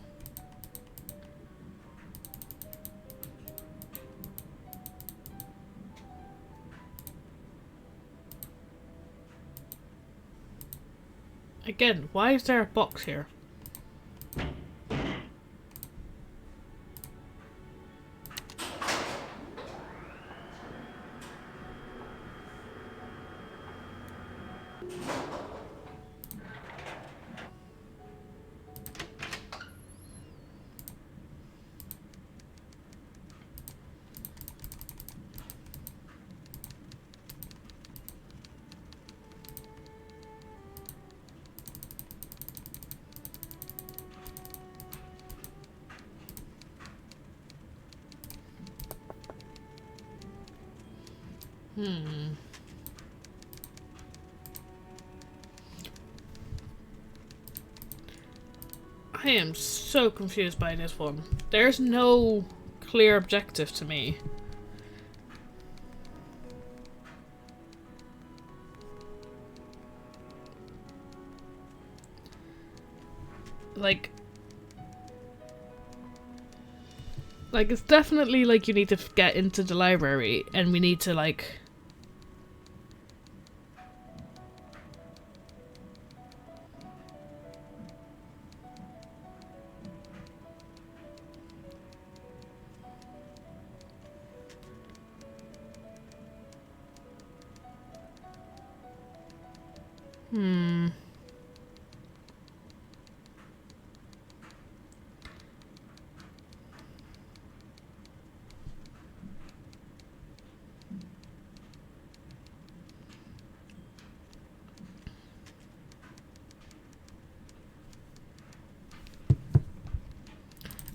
Again, why is there a box here? I am so confused by this one. There's no clear objective to me. Like it's definitely like you need to get into the library and we need to like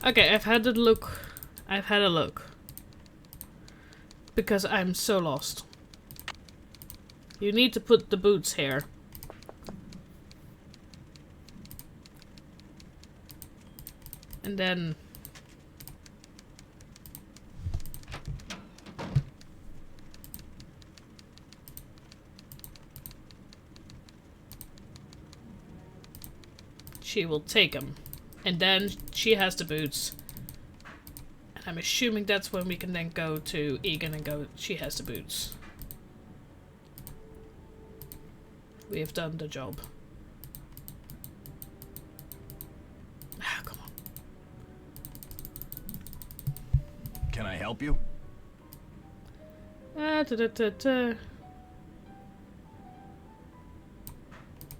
Okay, I've had a look. I've had a look. Because I'm so lost. You need to put the boots here. And then... she will take him. And then she has the boots. And I'm assuming that's when we can then go to Egan and go, she has the boots. We have done the job. Ah, come on. Can I help you?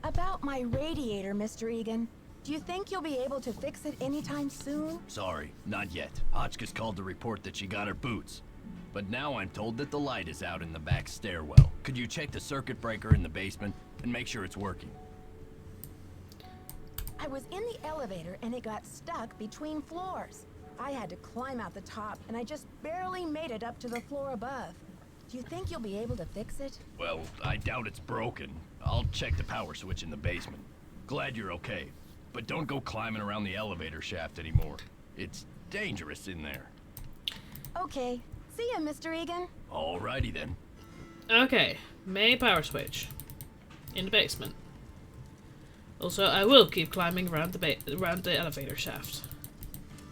About my radiator, Mr. Egan. Do you think you'll be able to fix it anytime soon? Sorry, not yet. Hotchkiss called to report that she got her boots. But now I'm told that the light is out in the back stairwell. Could you check the circuit breaker in the basement and make sure it's working? I was in the elevator and it got stuck between floors. I had to climb out the top and I just barely made it up to the floor above. Do you think you'll be able to fix it? Well, I doubt it's broken. I'll check the power switch in the basement. Glad you're okay. But don't go climbing around the elevator shaft anymore. It's dangerous in there. Okay. See ya, Mr. Egan. Alrighty then. Okay, main power switch. In the basement. Also, I will keep climbing around the elevator shaft.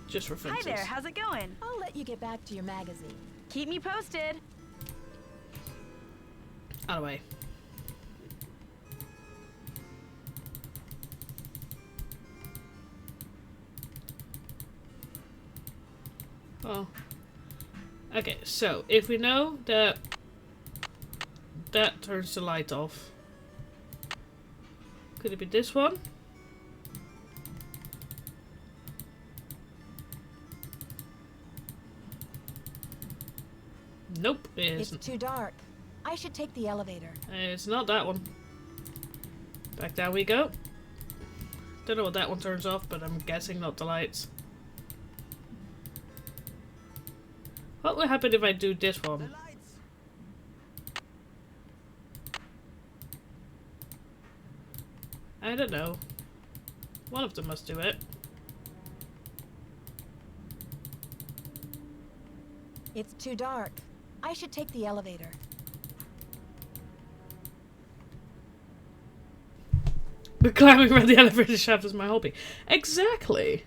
Just for Hi funsies. there, how's it going? I'll let you get back to your magazine. Keep me posted. Out of the way. Oh. Okay, so if we know that that turns the light off, could it be this one? Nope, it It's isn't. too dark. I should take the elevator. It's not that one. Back down we go. Don't know what that one turns off, but I'm guessing not the lights. What will happen if I do this one? I don't know. One of them must do it. It's too dark. I should take the elevator. But climbing around the elevator shaft is my hobby. Exactly.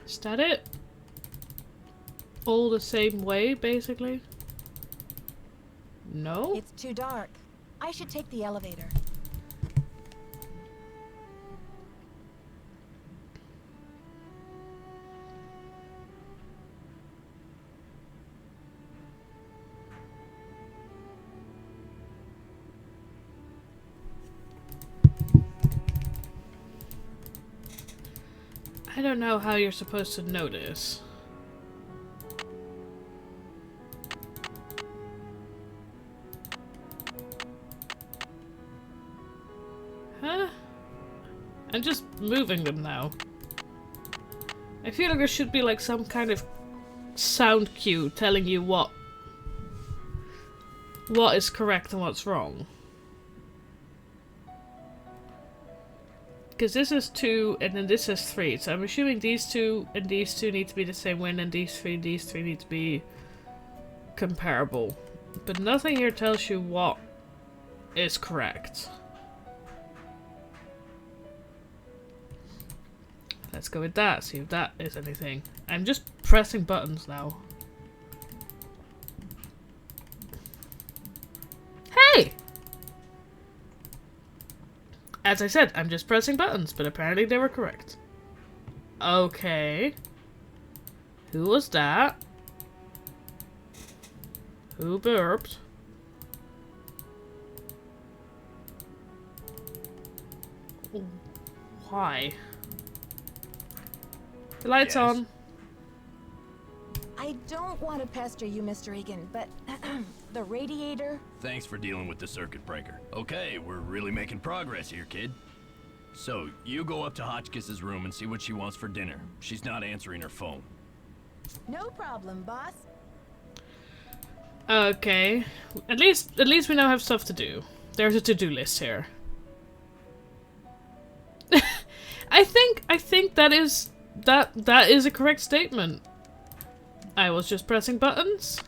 Is that it? All the same way, basically? No? It's too dark. I should take the elevator. I don't know how you're supposed to know this. Huh? I'm just moving them now. I feel like there should be like some kind of sound cue telling you what is correct and what's wrong. Because this is 2 and then this is 3, so I'm assuming these 2 and these 2 need to be the same win and these 3 need to be comparable. But nothing here tells you what is correct. Let's go with that, see if that is anything. I'm just pressing buttons now. Hey! As I said, I'm just pressing buttons, but apparently they were correct. Okay. Who was that? Who burped? Why? The light's Yes? on. I don't want to pester you, Mr. Egan, but the radiator... Thanks for dealing with the circuit breaker. Okay, we're really making progress here, kid. So, you go up to Hotchkiss's room and see what she wants for dinner. She's not answering her phone. No problem, boss. Okay. At least we now have stuff to do. There's a to-do list here. I think that is a correct statement. I was just pressing buttons.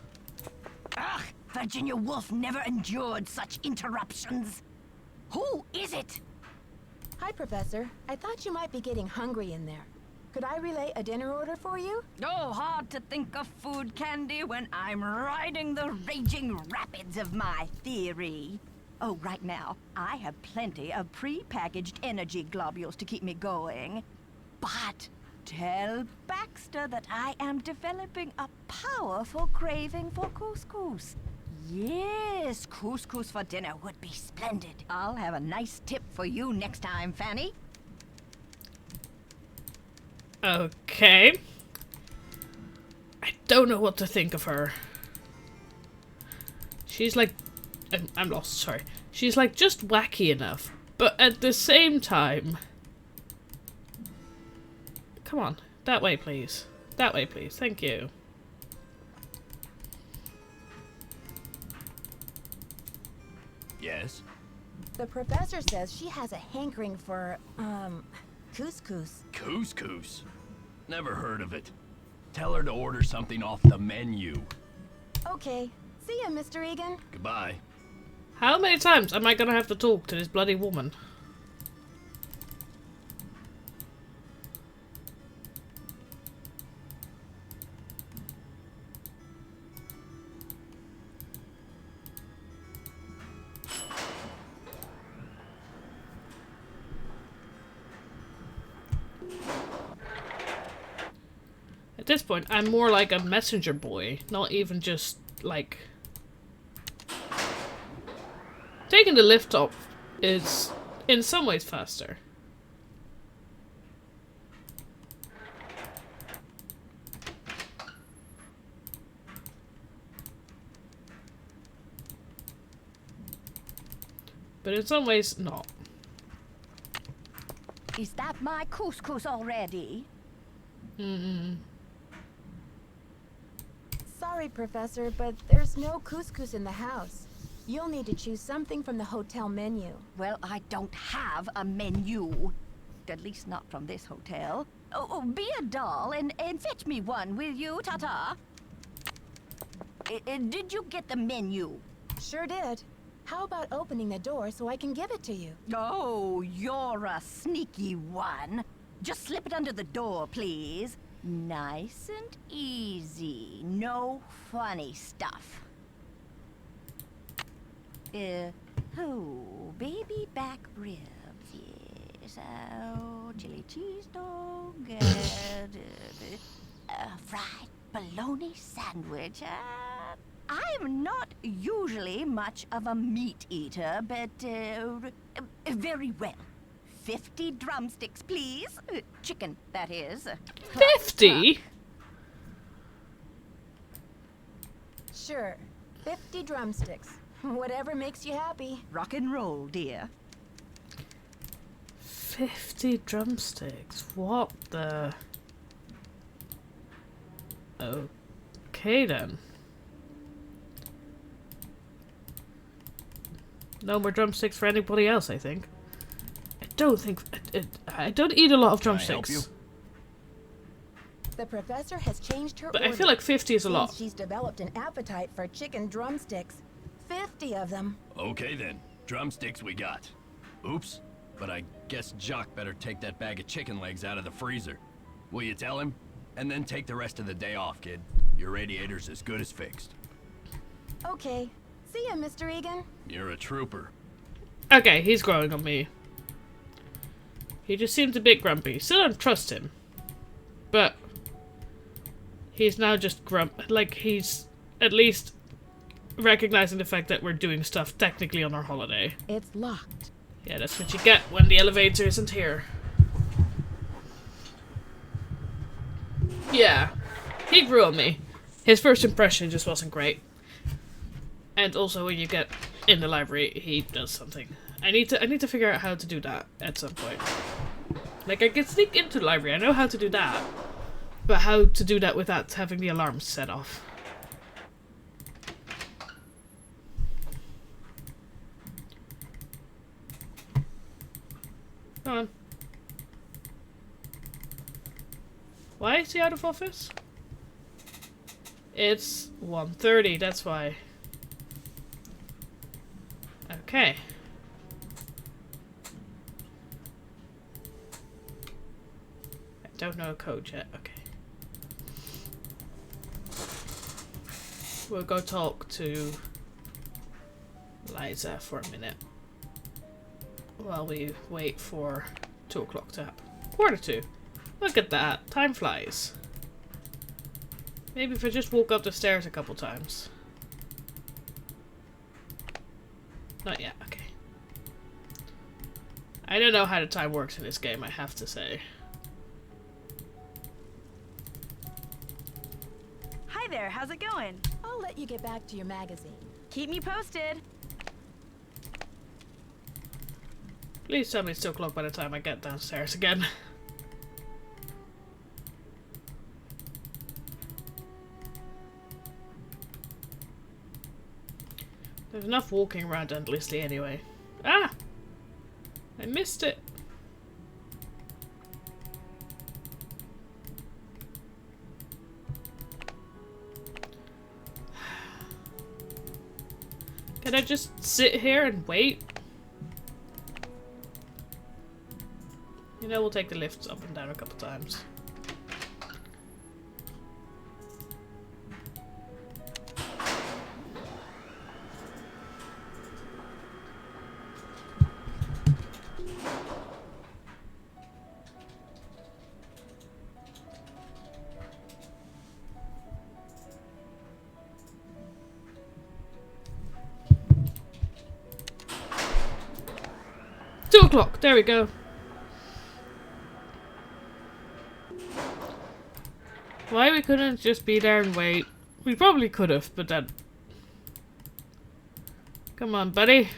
Ugh, Virginia Woolf never endured such interruptions. Who is it? Hi, Professor. I thought you might be getting hungry in there. Could I relay a dinner order for you? Oh, hard to think of food candy when I'm riding the raging rapids of my theory. Oh, right now, I have plenty of pre-packaged energy globules to keep me going. But tell Baxter that I am developing a powerful craving for couscous. Yes, couscous for dinner would be splendid. I'll have a nice tip for you next time, Fanny. Okay. I don't know what to think of her. She's like... I'm lost, sorry. She's like just wacky enough, but at the same time... Come on, that way please. That way please, thank you. Yes? The professor says she has a hankering for, couscous. Couscous? Never heard of it. Tell her to order something off the menu. Okay. See ya, Mr. Egan. Goodbye. How many times am I gonna have to talk to this bloody woman? At this point, I'm more like a messenger boy, not even just, like... Taking the lift up is, in some ways, faster. But in some ways, not. Is that my couscous already? Sorry, Professor, but there's no couscous in the house. You'll need to choose something from the hotel menu. Well, I don't have a menu. At least not from this hotel. Oh, be a doll and fetch me one, will you, Tata? Did you get the menu? Sure did. How about opening the door so I can give it to you? Oh, you're a sneaky one. Just slip it under the door, please. Nice and easy. No funny stuff. Baby back ribs, yes. Oh, chili cheese dog, fried bologna sandwich. I'm not usually much of a meat eater, but very well. 50 drumsticks, please. Chicken, that is. 50? Sure. 50 drumsticks. Whatever makes you happy. Rock and roll, dear. 50 drumsticks? What the... Okay then. No more drumsticks for anybody else, I think. I don't eat a lot of Can I help drumsticks. The professor has changed her But I order. feel like 50 is a lot. Since she's developed an appetite for chicken drumsticks. 50 of them. Okay then, drumsticks we got. Oops, but I guess Jock better take that bag of chicken legs out of the freezer. Will you tell him? And then take the rest of the day off, kid. Your radiator's as good as fixed. Okay. See ya, Mr. Egan. You're a trooper. Okay, he's growing on me. He just seems a bit grumpy. Still don't trust him. But he's now just like he's at least recognizing the fact that we're doing stuff technically on our holiday. It's locked. Yeah, that's what you get when the elevator isn't here. Yeah, he grew on me. His first impression just wasn't great. And also when you get in the library, he does something. I need to figure out how to do that at some point. Like, I can sneak into the library, I know how to do that. But how to do that without having the alarms set off. Come on. Why is he out of office? It's 1:30, that's why. Okay. I don't know code yet, okay. We'll go talk to Liza for a minute. While we wait for 2 o'clock to happen. 1:45. Look at that. Time flies. Maybe if I just walk up the stairs a couple times. Not yet, okay. I don't know how the time works in this game, I have to say. Hi there, how's it going? I'll let you get back to your magazine. Keep me posted. Please tell me it's 2 o'clock by the time I get downstairs again. There's enough walking around endlessly anyway. Ah! I missed it. Can I just sit here and wait? You know, we'll take the lifts up and down a couple times. There we go. Why we couldn't just be there and wait? We probably could have, but then... Come on, buddy.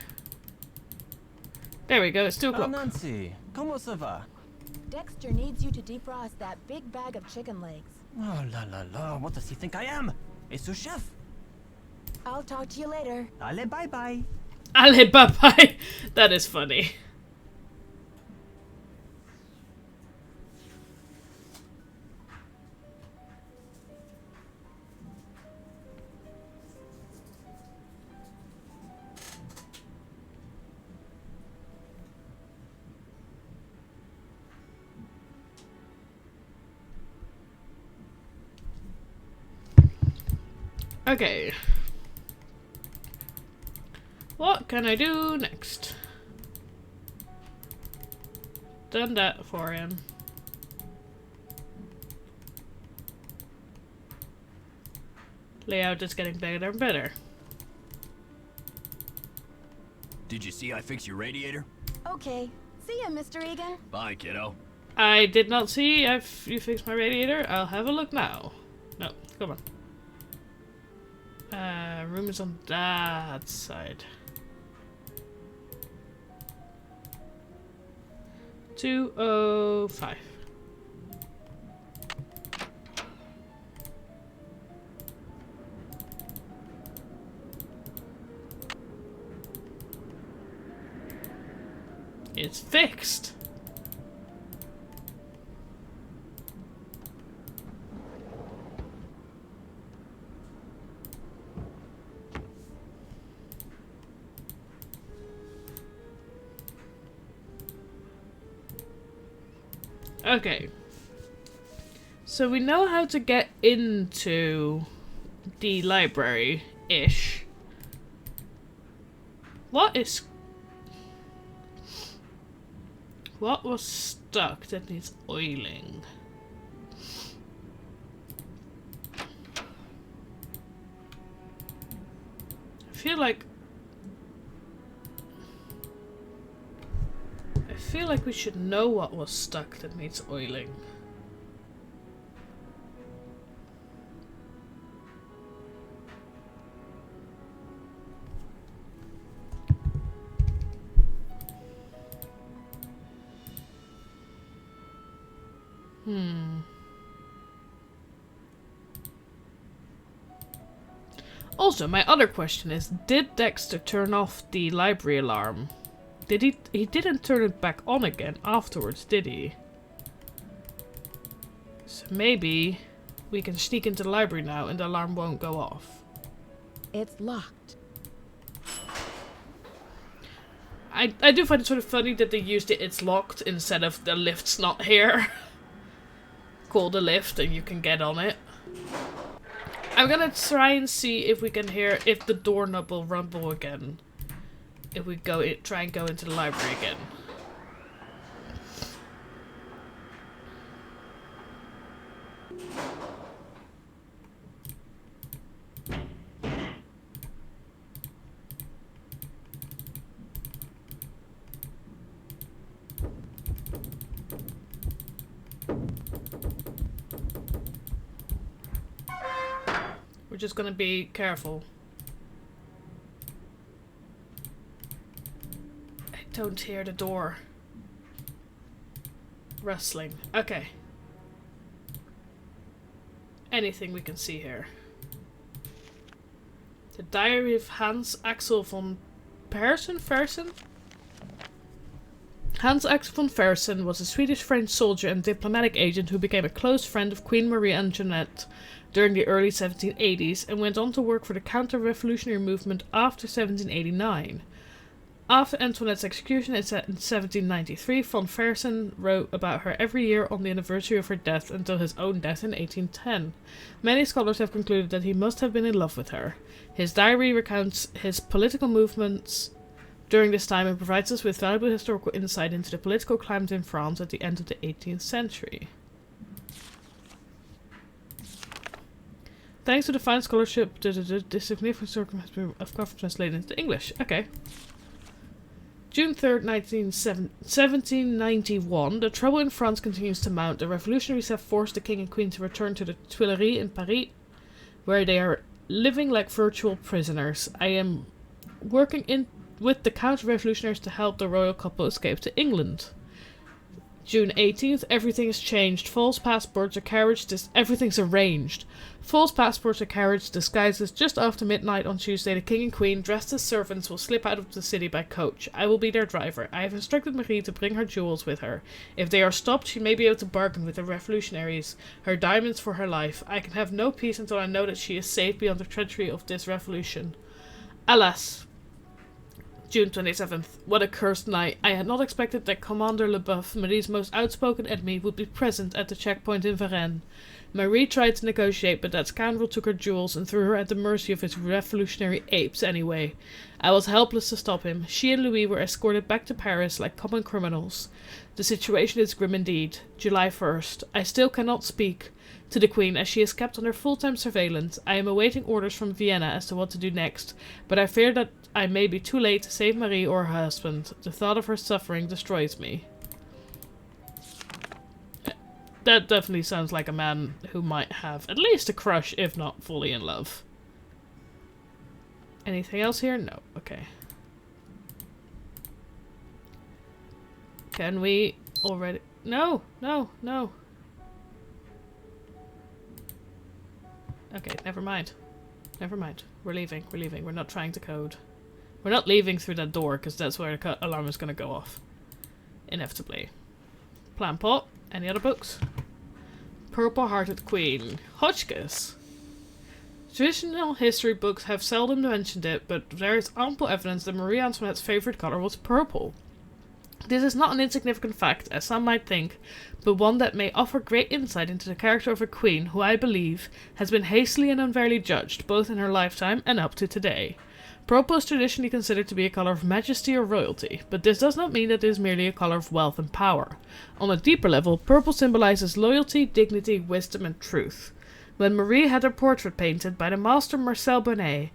There we go, it's 2 o'clock. Nancy, comment ça va? Dexter needs you to defrost that big bag of chicken legs. Oh la la la, what does he think I am? A sous chef? I'll talk to you later. Allez, bye bye. Allez, bye bye. That is funny. Okay. What can I do next? Done that for him. Layout is getting better and better. Did you see I fixed your radiator? Okay. See ya, Mr. Egan. Bye, kiddo. I did not see you fixed my radiator. I'll have a look now. No, come on. Room is on that side. 205. It's fixed. Okay. So we know how to get into the library-ish. What was stuck that needs oiling? I feel like we should know what was stuck that needs oiling. Also, my other question is, did Dexter turn off the library alarm? Did he? He didn't turn it back on again afterwards, did he? So maybe we can sneak into the library now and the alarm won't go off. It's locked. I do find it sort of funny that they used it, it's locked, instead of the lift's not here. Call the lift and you can get on it. I'm gonna try and see if we can hear if the doorknob will rumble again. If we try and go into the library again. We're just gonna be careful. I don't hear the door rustling. Okay. Anything we can see here. The Diary of Hans Axel von Fersen? Hans Axel von Fersen was a Swedish-French soldier and diplomatic agent who became a close friend of Queen Marie Antoinette during the early 1780s and went on to work for the counter-revolutionary movement after 1789. After Antoinette's execution in 1793, von Fersen wrote about her every year on the anniversary of her death until his own death in 1810. Many scholars have concluded that he must have been in love with her. His diary recounts his political movements during this time and provides us with valuable historical insight into the political climate in France at the end of the 18th century. Thanks to the fine scholarship, the significant circumstance of cover translated into English. Okay. June 3rd, 1791, the trouble in France continues to mount. The revolutionaries have forced the king and queen to return to the Tuileries in Paris, where they are living like virtual prisoners. I am working with the counter-revolutionaries to help the royal couple escape to England. June 18th, everything is changed. False passports are carriage everything's arranged. False passports are carriage disguises. Just after midnight on Tuesday, the king and queen, dressed as servants, will slip out of the city by coach. I will be their driver. I have instructed Marie to bring her jewels with her. If they are stopped, she may be able to bargain with the revolutionaries. Her diamonds for her life. I can have no peace until I know that she is safe beyond the treachery of this revolution. Alas. June 27th. What a cursed night. I had not expected that Commander Leboeuf, Marie's most outspoken enemy, would be present at the checkpoint in Varennes. Marie tried to negotiate, but that scoundrel took her jewels and threw her at the mercy of his revolutionary apes anyway. I was helpless to stop him. She and Louis were escorted back to Paris like common criminals. The situation is grim indeed. July 1st. I still cannot speak to the Queen, as she is kept under full-time surveillance. I am awaiting orders from Vienna as to what to do next, but I fear that I may be too late to save Marie or her husband. The thought of her suffering destroys me. That definitely sounds like a man who might have at least a crush, if not fully in love. Anything else here? No. Okay. Can we already... No, no, no. Okay, never mind. Never mind. We're leaving. We're leaving. We're not trying to code. We're not leaving through that door, because that's where the alarm is going to go off. Inevitably. Plan Pot. Any other books? Purple-Hearted Queen. Hotchkiss. Traditional history books have seldom mentioned it, but there is ample evidence that Marie Antoinette's favorite color was purple. This is not an insignificant fact, as some might think, but one that may offer great insight into the character of a queen who, I believe, has been hastily and unfairly judged, both in her lifetime and up to today. Purple is traditionally considered to be a color of majesty or royalty, but this does not mean that it is merely a color of wealth and power. On a deeper level, purple symbolizes loyalty, dignity, wisdom, and truth. When Marie had her portrait painted by the master Marcel Bonnet,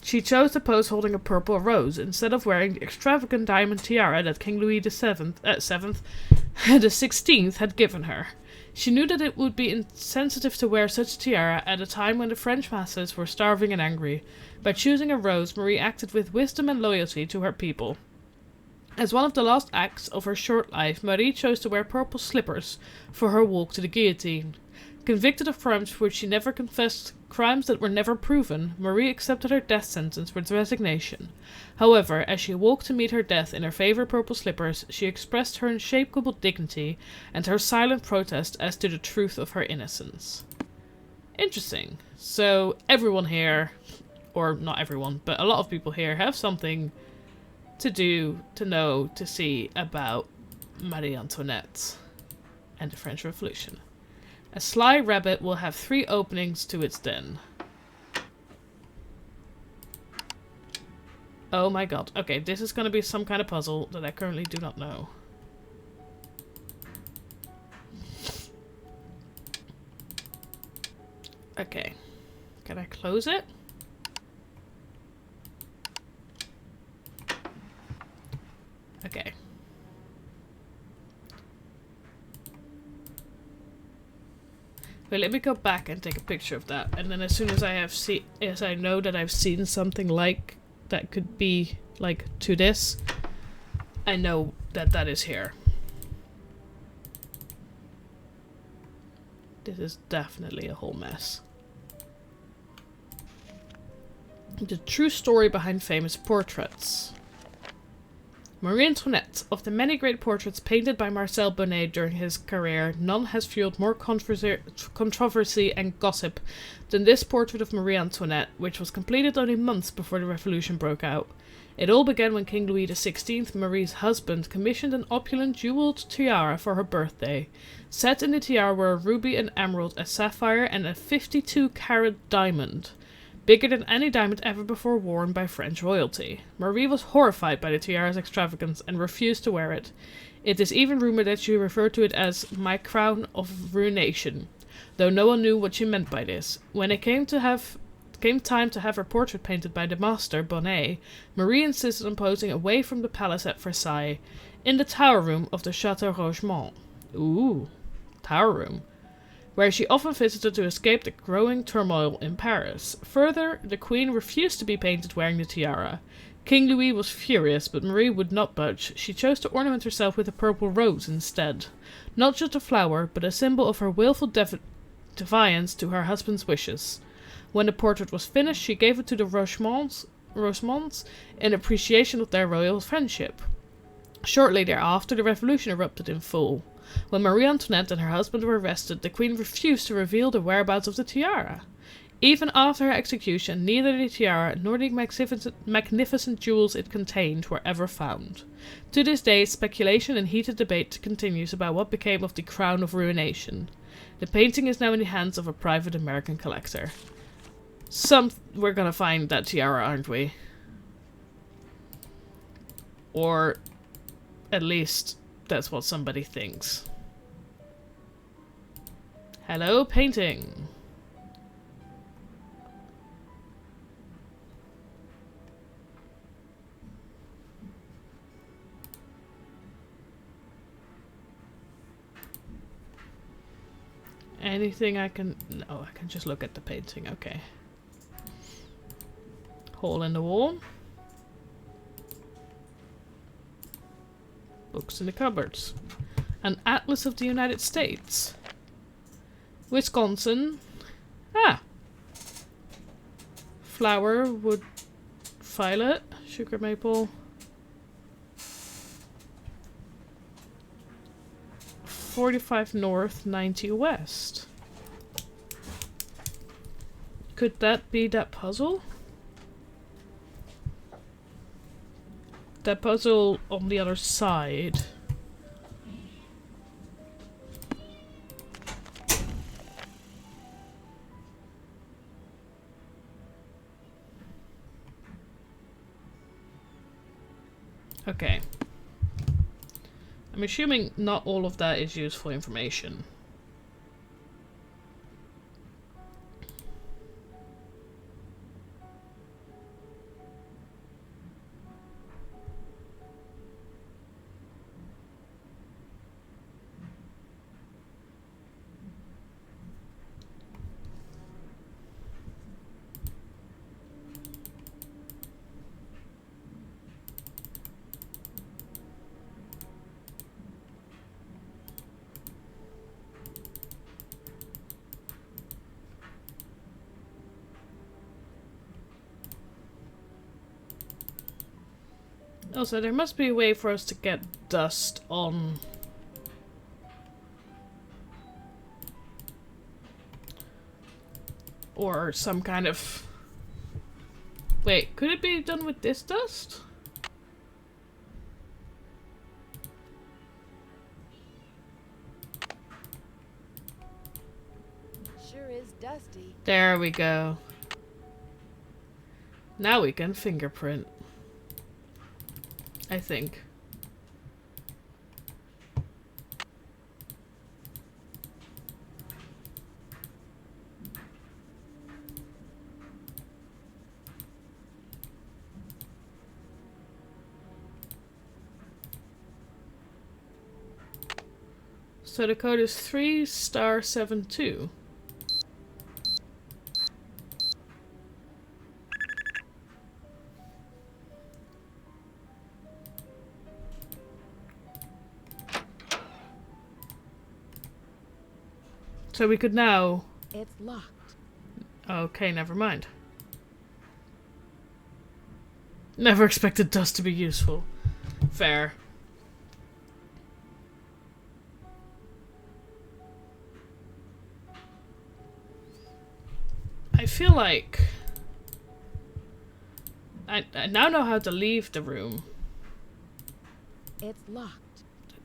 she chose to pose holding a purple rose, instead of wearing the extravagant diamond tiara that King Louis the XVI had given her. She knew that it would be insensitive to wear such a tiara at a time when the French masses were starving and angry. By choosing a rose, Marie acted with wisdom and loyalty to her people. As one of the last acts of her short life, Marie chose to wear purple slippers for her walk to the guillotine. Convicted of crimes for which she never confessed, crimes that were never proven, Marie accepted her death sentence with resignation. However, as she walked to meet her death in her favorite purple slippers, she expressed her unshakable dignity and her silent protest as to the truth of her innocence. Interesting. So everyone here, or not everyone, but a lot of people here have something to do, to know, to see about Marie Antoinette and the French Revolution. A sly rabbit will have 3 openings to its den. Oh my god. Okay, this is going to be some kind of puzzle that I currently do not know. Okay. Can I close it? Okay. Wait, let me go back and take a picture of that, and then as soon as I know that I've seen something like that could be like to this, I know that that is here. This is definitely a whole mess. The true story behind famous portraits. Marie Antoinette. Of the many great portraits painted by Marcel Bonnet during his career, none has fueled more controversy and gossip than this portrait of Marie Antoinette, which was completed only months before the revolution broke out. It all began when King Louis XVI, Marie's husband, commissioned an opulent jeweled tiara for her birthday. Set in the tiara were a ruby, an emerald, a sapphire, and a 52-carat diamond, bigger than any diamond ever before worn by French royalty. Marie was horrified by the tiara's extravagance and refused to wear it. It is even rumored that she referred to it as "my crown of ruination," though no one knew what she meant by this. When it came time to have her portrait painted by the master, Bonnet, Marie insisted on posing away from the palace at Versailles, in the tower room of the Chateau Rougemont. Ooh, tower room. Where she often visited to escape the growing turmoil in Paris. Further, the queen refused to be painted wearing the tiara. King Louis was furious, but Marie would not budge. She chose to ornament herself with a purple rose instead. Not just a flower, but a symbol of her willful defiance to her husband's wishes. When the portrait was finished, she gave it to the Rougemonts in appreciation of their royal friendship. Shortly thereafter, the revolution erupted in full. When Marie Antoinette and her husband were arrested, the queen refused to reveal the whereabouts of the tiara. Even after her execution, neither the tiara nor the magnificent jewels it contained were ever found. To this day, speculation and heated debate continues about what became of the Crown of Ruination. The painting is now in the hands of a private American collector. We're gonna find that tiara, aren't we? Or at least that's what somebody thinks. Hello, painting. Anything I can... No, I can just look at the painting. Okay. Hole in the wall. Books in the cupboards. An atlas of the United States. Wisconsin. Ah. Flower, wood, violet, sugar maple. 45 north, 90 west. Could that be that puzzle? That puzzle on the other side. Okay. I'm assuming not all of that is useful information. Also, there must be a way for us to get dust on... Or some kind of... Wait, could it be done with this dust? Sure is dusty. There we go. Now we can fingerprint. I think. So the code is 3*72. So we could now... It's locked. Okay, never mind. Never expected dust to be useful. Fair. I feel like... I now know how to leave the room. It's locked.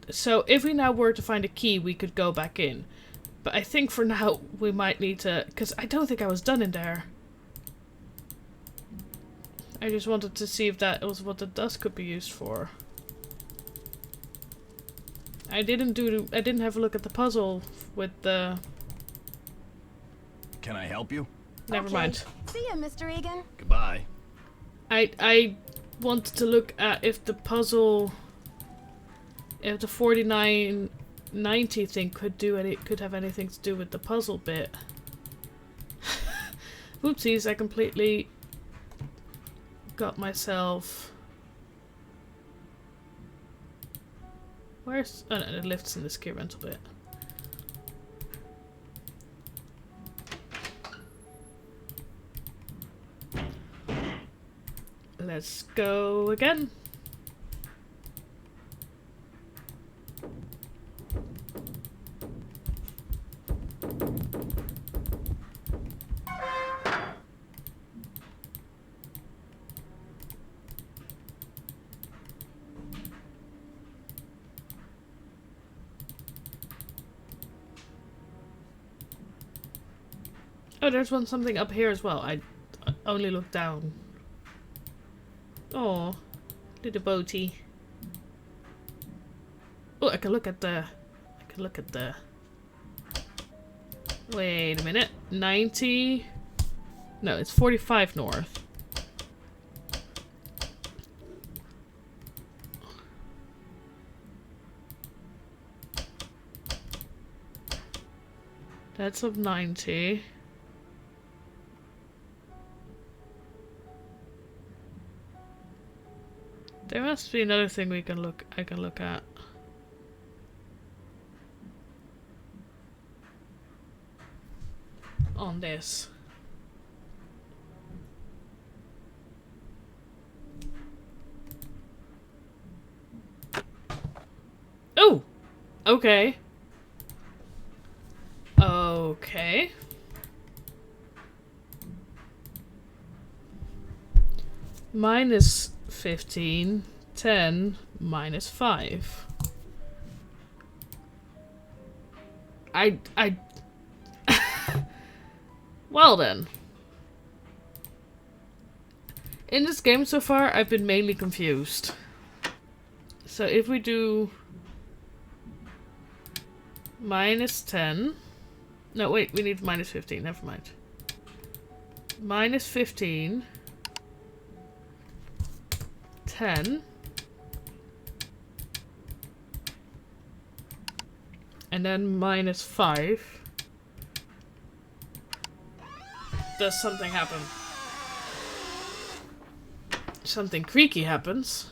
So if we now were to find a key, we could go back in. But I think for now we might need to... Because I don't think I was done in there. I just wanted to see if that was what the dust could be used for. I didn't have a look at the puzzle with the... Can I help you? Never Okay. mind. See ya, Mr. Egan. Goodbye. I wanted to look at if the puzzle... If the 4990 thing could have anything to do with the puzzle bit. Oopsies, I completely got myself... Where's... Oh no, it lifts in this key rental bit. Let's go again. Oh, there's something up here as well. I only looked down. Oh, little boaty. Oh, I can look at the... Wait a minute. 90... No, it's 45 north. That's of 90. There must be another thing I can look at. On this. Oh! Okay. Okay. Minus 15, 10, minus 5. Well then. In this game so far, I've been mainly confused. So if we do... minus 10... No, wait, we need minus 15, never mind. Minus 15... 10. And then minus 5. Does something happen? Something creaky happens.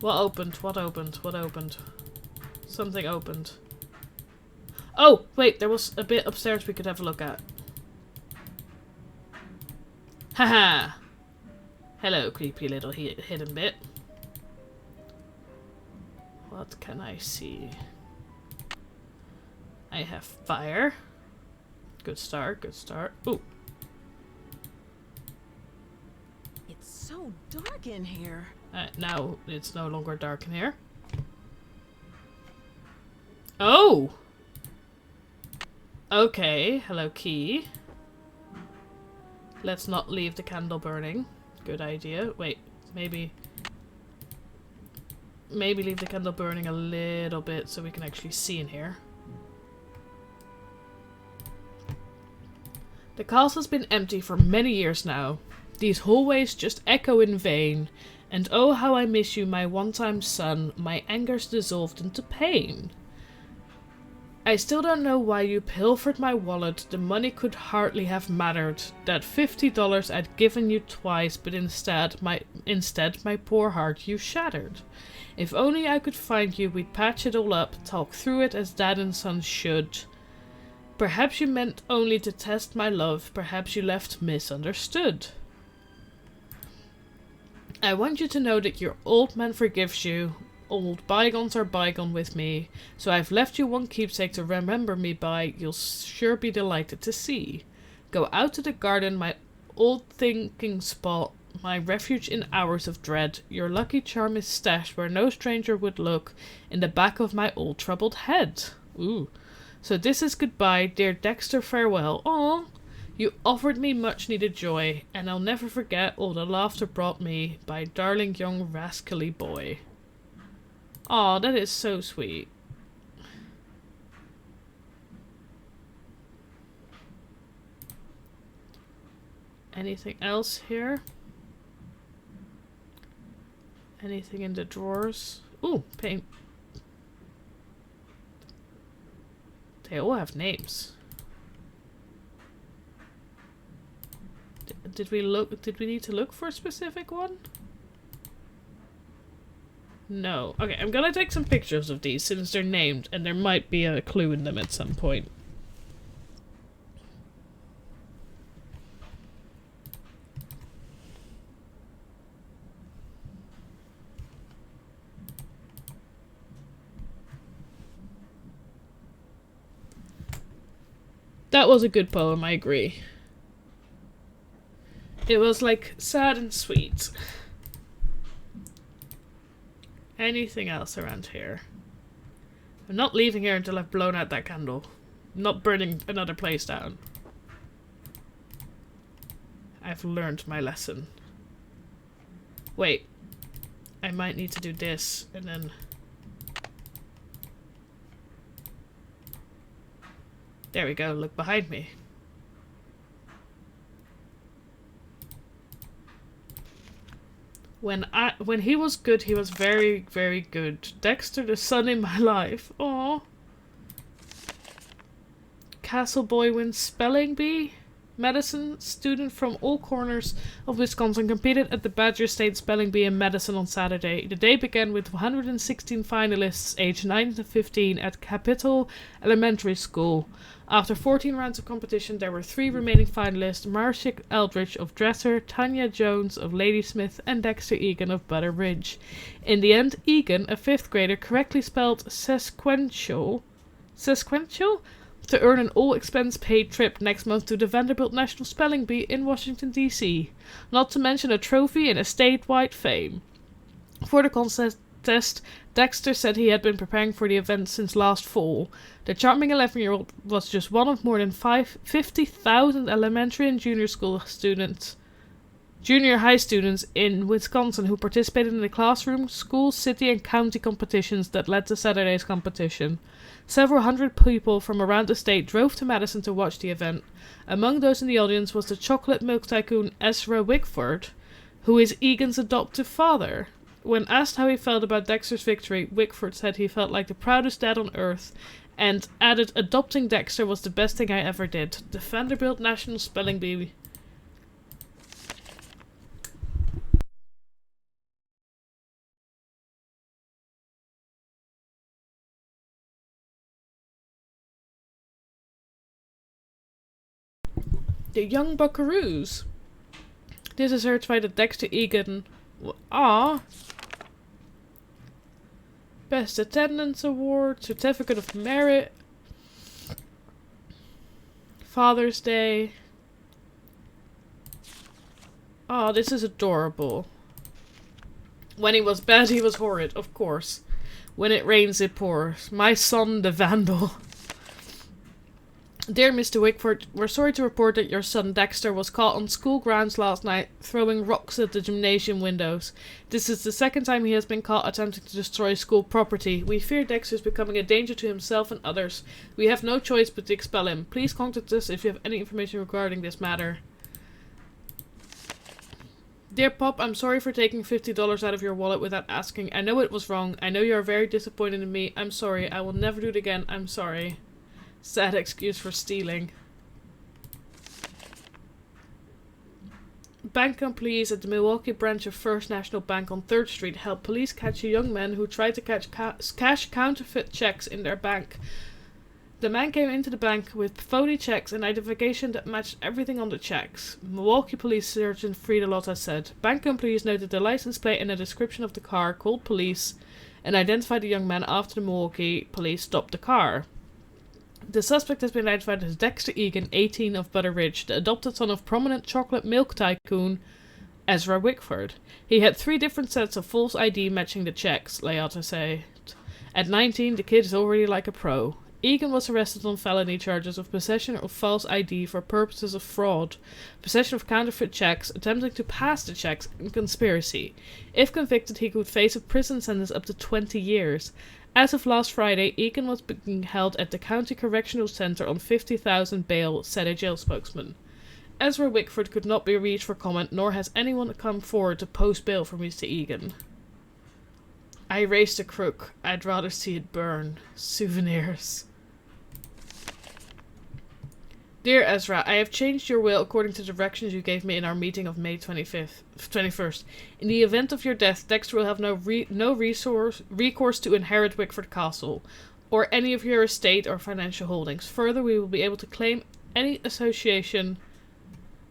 What opened? What opened? What opened? Something opened. Oh, wait, there was a bit upstairs we could have a look at. Haha! Hello, creepy little hidden bit. What can I see? I have fire. Good start, good start. Ooh. It's so dark in here. Now it's no longer dark in here. Oh! Okay, hello key. Let's not leave the candle burning. Good idea. Wait, maybe leave the candle burning a little bit so we can actually see in here. The castle's been empty for many years now. These hallways just echo in vain. And oh how I miss you, my one-time son. My anger's dissolved into pain. I still don't know why you pilfered my wallet. The money could hardly have mattered. That $50 I'd given you twice, but instead my poor heart you shattered. If only I could find you, we'd patch it all up, talk through it as dad and son should. Perhaps you meant only to test my love, perhaps you left misunderstood. I want you to know that your old man forgives you. Old bygones are bygone with me, so I've left you one keepsake to remember me by, you'll sure be delighted to see. Go out to the garden, my old thinking spot, my refuge in hours of dread. Your lucky charm is stashed where no stranger would look, in the back of my old troubled head. Ooh. So this is goodbye, dear Dexter, farewell. Aw, you offered me much needed joy, and I'll never forget all the laughter brought me by darling young rascally boy. Aw, that is so sweet. Anything else here? Anything in the drawers? Ooh, paint. They all have names. Did we need to look for a specific one? No. Okay, I'm gonna take some pictures of these since they're named and there might be a clue in them at some point. That was a good poem, I agree. It was like sad and sweet. Anything else around here? I'm not leaving here until I've blown out that candle. I'm not burning another place down. I've learned my lesson. Wait. I might need to do this and then... There we go, look behind me. When he was good, he was very, very good. Dexter, the son in my life. Aww. Castle Boy wins spelling bee. Medicine student from all corners of Wisconsin competed at the Badger State Spelling Bee in Madison on Saturday. The day began with 116 finalists aged 9 to 15 at Capitol Elementary School. After 14 rounds of competition, there were 3 remaining finalists: Marcia Eldridge of Dresser, Tanya Jones of Ladysmith, and Dexter Egan of Butter Ridge. In the end, Egan, a 5th grader, correctly spelled sequential to earn an all-expense-paid trip next month to the Vanderbilt National Spelling Bee in Washington, D.C., not to mention a trophy and a statewide fame. For the contest, Dexter said he had been preparing for the event since last fall. The charming 11-year-old was just one of more than 50,000 elementary and junior high students in Wisconsin who participated in the classroom, school, city, and county competitions that led to Saturday's competition. Several hundred people from around the state drove to Madison to watch the event. Among those in the audience was the chocolate milk tycoon Ezra Wickford, who is Egan's adoptive father. When asked how he felt about Dexter's victory, Wickford said he felt like the proudest dad on earth, and added, "Adopting Dexter was the best thing I ever did." The Vanderbilt National Spelling Bee. The young buckaroos. This is certified that Dexter Egan... Ah. Best Attendance Award, Certificate of Merit, Father's Day. Oh, this is adorable. When he was bad, he was horrid, of course. When it rains, it pours. My son, the vandal. Dear Mr. Wickford, we're sorry to report that your son Dexter was caught on school grounds last night throwing rocks at the gymnasium windows. This is the second time he has been caught attempting to destroy school property. We fear Dexter is becoming a danger to himself and others. We have no choice but to expel him. Please contact us if you have any information regarding this matter. Dear Pop, I'm sorry for taking $50 out of your wallet without asking. I know it was wrong. I know you are very disappointed in me. I'm sorry. I will never do it again. I'm sorry. Sad excuse for stealing. Bank employees at the Milwaukee branch of First National Bank on 3rd Street helped police catch a young man who tried to cash counterfeit checks in their bank. The man came into the bank with phony checks and identification that matched everything on the checks. Milwaukee Police Sergeant Frida Lotta said. Bank employees noted the license plate and a description of the car, called police, and identified the young man after the Milwaukee police stopped the car. The suspect has been identified as Dexter Egan, 18, of Butter Ridge, the adopted son of prominent chocolate milk tycoon Ezra Wickford. He had 3 different sets of false ID matching the checks, Leota said. At 19, the kid is already like a pro. Egan was arrested on felony charges of possession of false ID for purposes of fraud, possession of counterfeit checks, attempting to pass the checks, and conspiracy. If convicted, he could face a prison sentence up to 20 years. As of last Friday, Egan was being held at the County Correctional Center on $50,000 bail, said a jail spokesman. Ezra Wickford could not be reached for comment, nor has anyone come forward to post bail for Mr. Egan. I raised a crook. I'd rather see it burn. Souvenirs. Dear Ezra, I have changed your will according to the directions you gave me in our meeting of May 21st. In the event of your death, Dexter will have no recourse to inherit Wickford Castle, or any of your estate or financial holdings. Further, we will be able to claim any association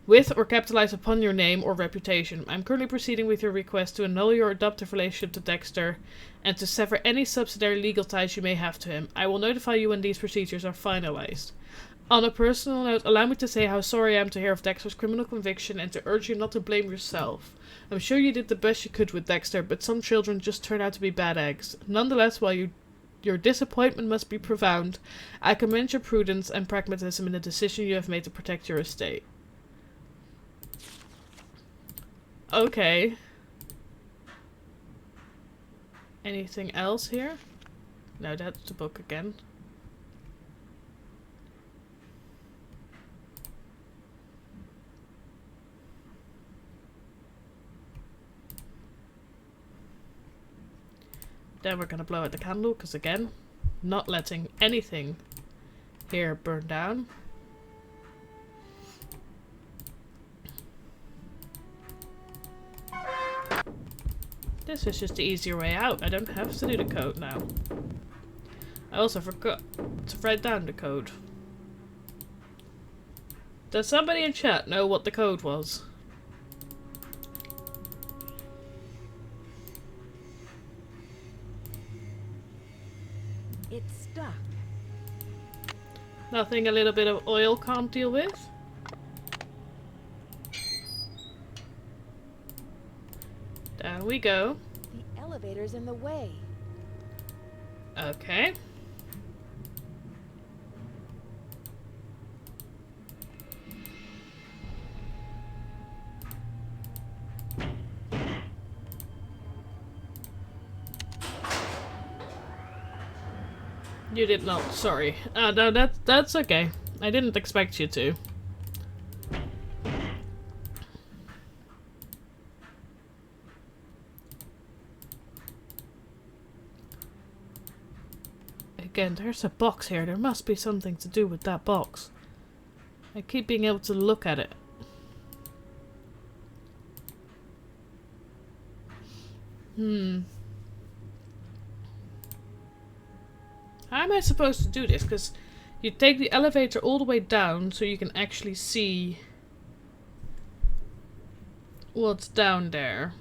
with or capitalize upon your name or reputation. I'm currently proceeding with your request to annul your adoptive relationship to Dexter and to sever any subsidiary legal ties you may have to him. I will notify you when these procedures are finalized. On a personal note, allow me to say how sorry I am to hear of Dexter's criminal conviction and to urge you not to blame yourself. I'm sure you did the best you could with Dexter, but some children just turn out to be bad eggs. Nonetheless, while your disappointment must be profound, I commend your prudence and pragmatism in the decision you have made to protect your estate. Okay. Anything else here? No, that's the book again. Then we're gonna blow out the candle, because again, not letting anything here burn down. This is just the easier way out. I don't have to do the code now. I also forgot to write down the code. Does somebody in chat know what the code was? It's stuck. Nothing a little bit of oil can't deal with? Down we go. The elevator's in the way. Okay. You did not, sorry. No, that's okay. I didn't expect you to. Again, there's a box here. There must be something to do with that box. I keep being able to look at it. How am I supposed to do this? Because you take the elevator all the way down so you can actually see what's down there.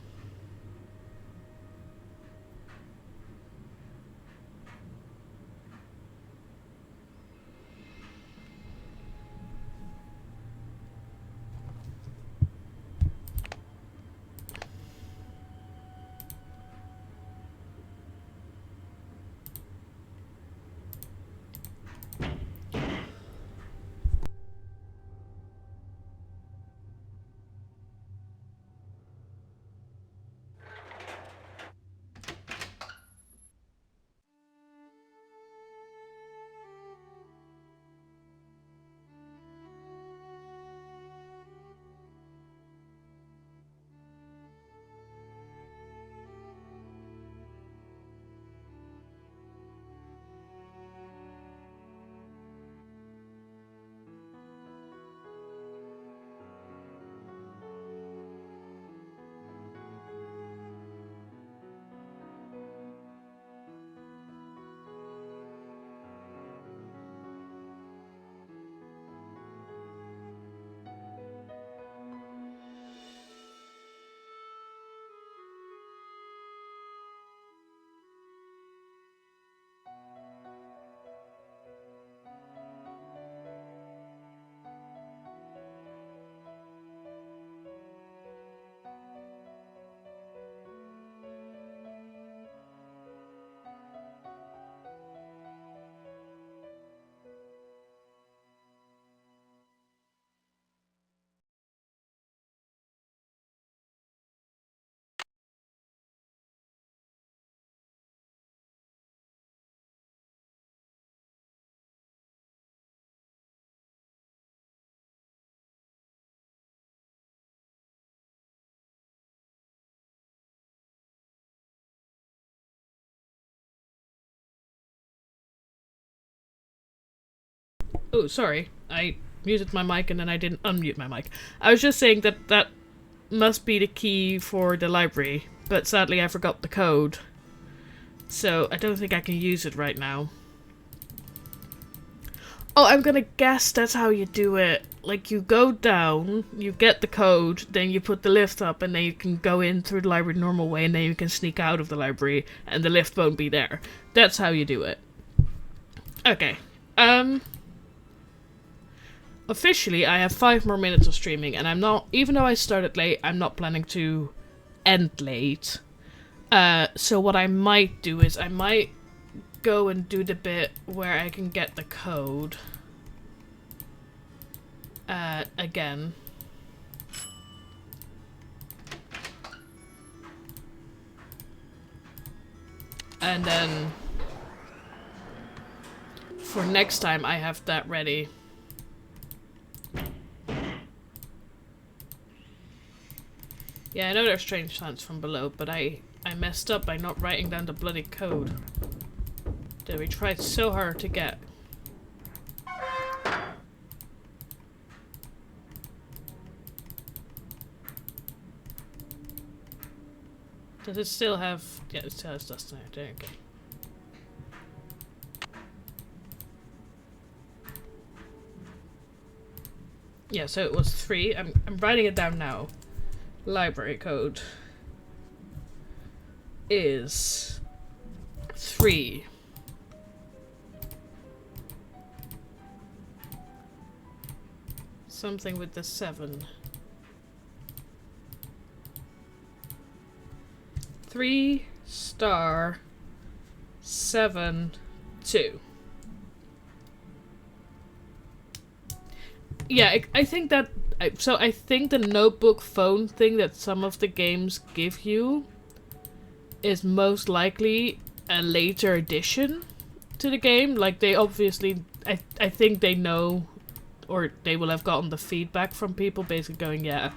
Oh, sorry. I muted my mic and then I didn't unmute my mic. I was just saying that that must be the key for the library, but sadly I forgot the code. So I don't think I can use it right now. Oh, I'm gonna guess that's how you do it. Like, you go down, you get the code, then you put the lift up, and then you can go in through the library the normal way, and then you can sneak out of the library, and the lift won't be there. That's how you do it. Okay. Officially, I have 5 more minutes of streaming, and I'm not, even though I started late, I'm not planning to end late. So what I might do is I might go and do the bit where I can get the code. Again. And then for next time I have that ready. Yeah, I know there's strange sounds from below, but I messed up by not writing down the bloody code that we tried so hard to get. Does it still have... Yeah, it still has dust in it. There, okay. Yeah, so it was 3. I'm writing it down now. Library code is 3. Something with the 7. 3 star 7 2. Yeah, I think that... So I think the notebook phone thing that some of the games give you is most likely a later addition to the game. Like, they obviously... I think they know, or they will have gotten the feedback from people basically going, yeah,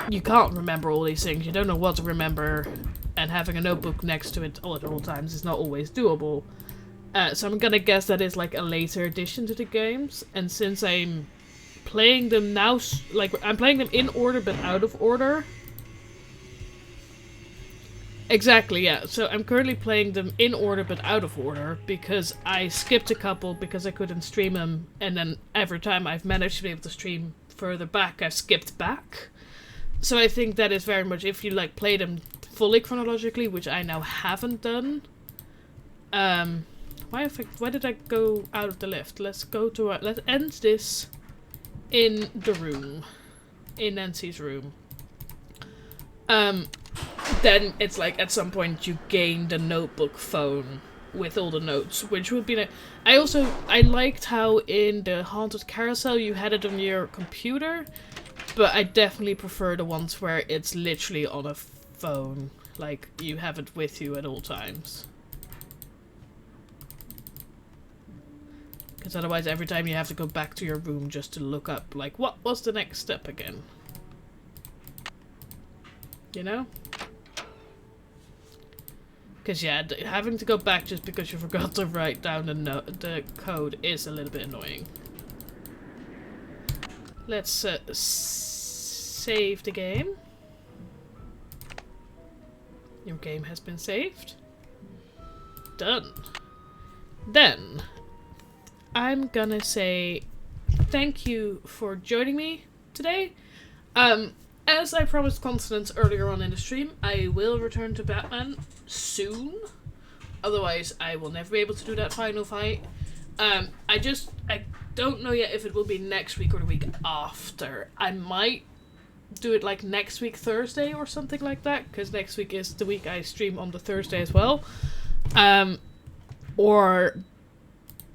you can't remember all these things, you don't know what to remember, and having a notebook next to it all at all times is not always doable. So I'm gonna guess that is like a later addition to the games, and since I'm playing them now, like, I'm playing them in order but out of order. Exactly, yeah. So I'm currently playing them in order but out of order because I skipped a couple because I couldn't stream them, and then every time I've managed to be able to stream further back, I've skipped back. So I think that is very much, if you like play them fully chronologically, which I now haven't done. Why did I go out of the lift? Let's go to let's end this in the room. In Nancy's room. Then it's like at some point you gain the notebook phone with all the notes, which would be I liked how in the Haunted Carousel you had it on your computer, but I definitely prefer the ones where it's literally on a phone, like you have it with you at all times. Because otherwise every time you have to go back to your room just to look up, like, what was the next step again? You know? Because yeah, having to go back just because you forgot to write down the code is a little bit annoying. Let's save the game. Your game has been saved. Done. Then, I'm gonna say thank you for joining me today. As I promised Constance earlier on in the stream, I will return to Batman soon. Otherwise, I will never be able to do that final fight. I don't know yet if it will be next week or the week after. I might do it like next week Thursday or something like that, because next week is the week I stream on the Thursday as well. Or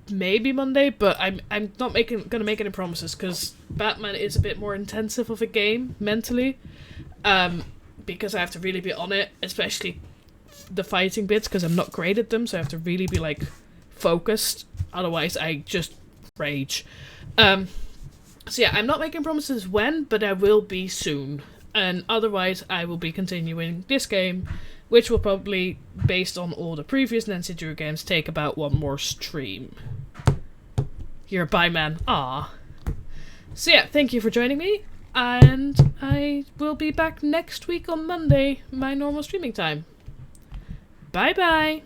maybe Monday, but I'm not gonna make any promises, because Batman is a bit more intensive of a game mentally, because I have to really be on it, especially the fighting bits, because I'm not great at them, so I have to really be like focused, otherwise I just rage. So yeah, I'm not making promises when, but I will be soon, and otherwise I will be continuing this game, which will probably, based on all the previous Nancy Drew games, take about one more stream. You're a bye man. Ah. So yeah, thank you for joining me, and I will be back next week on Monday, my normal streaming time. Bye bye!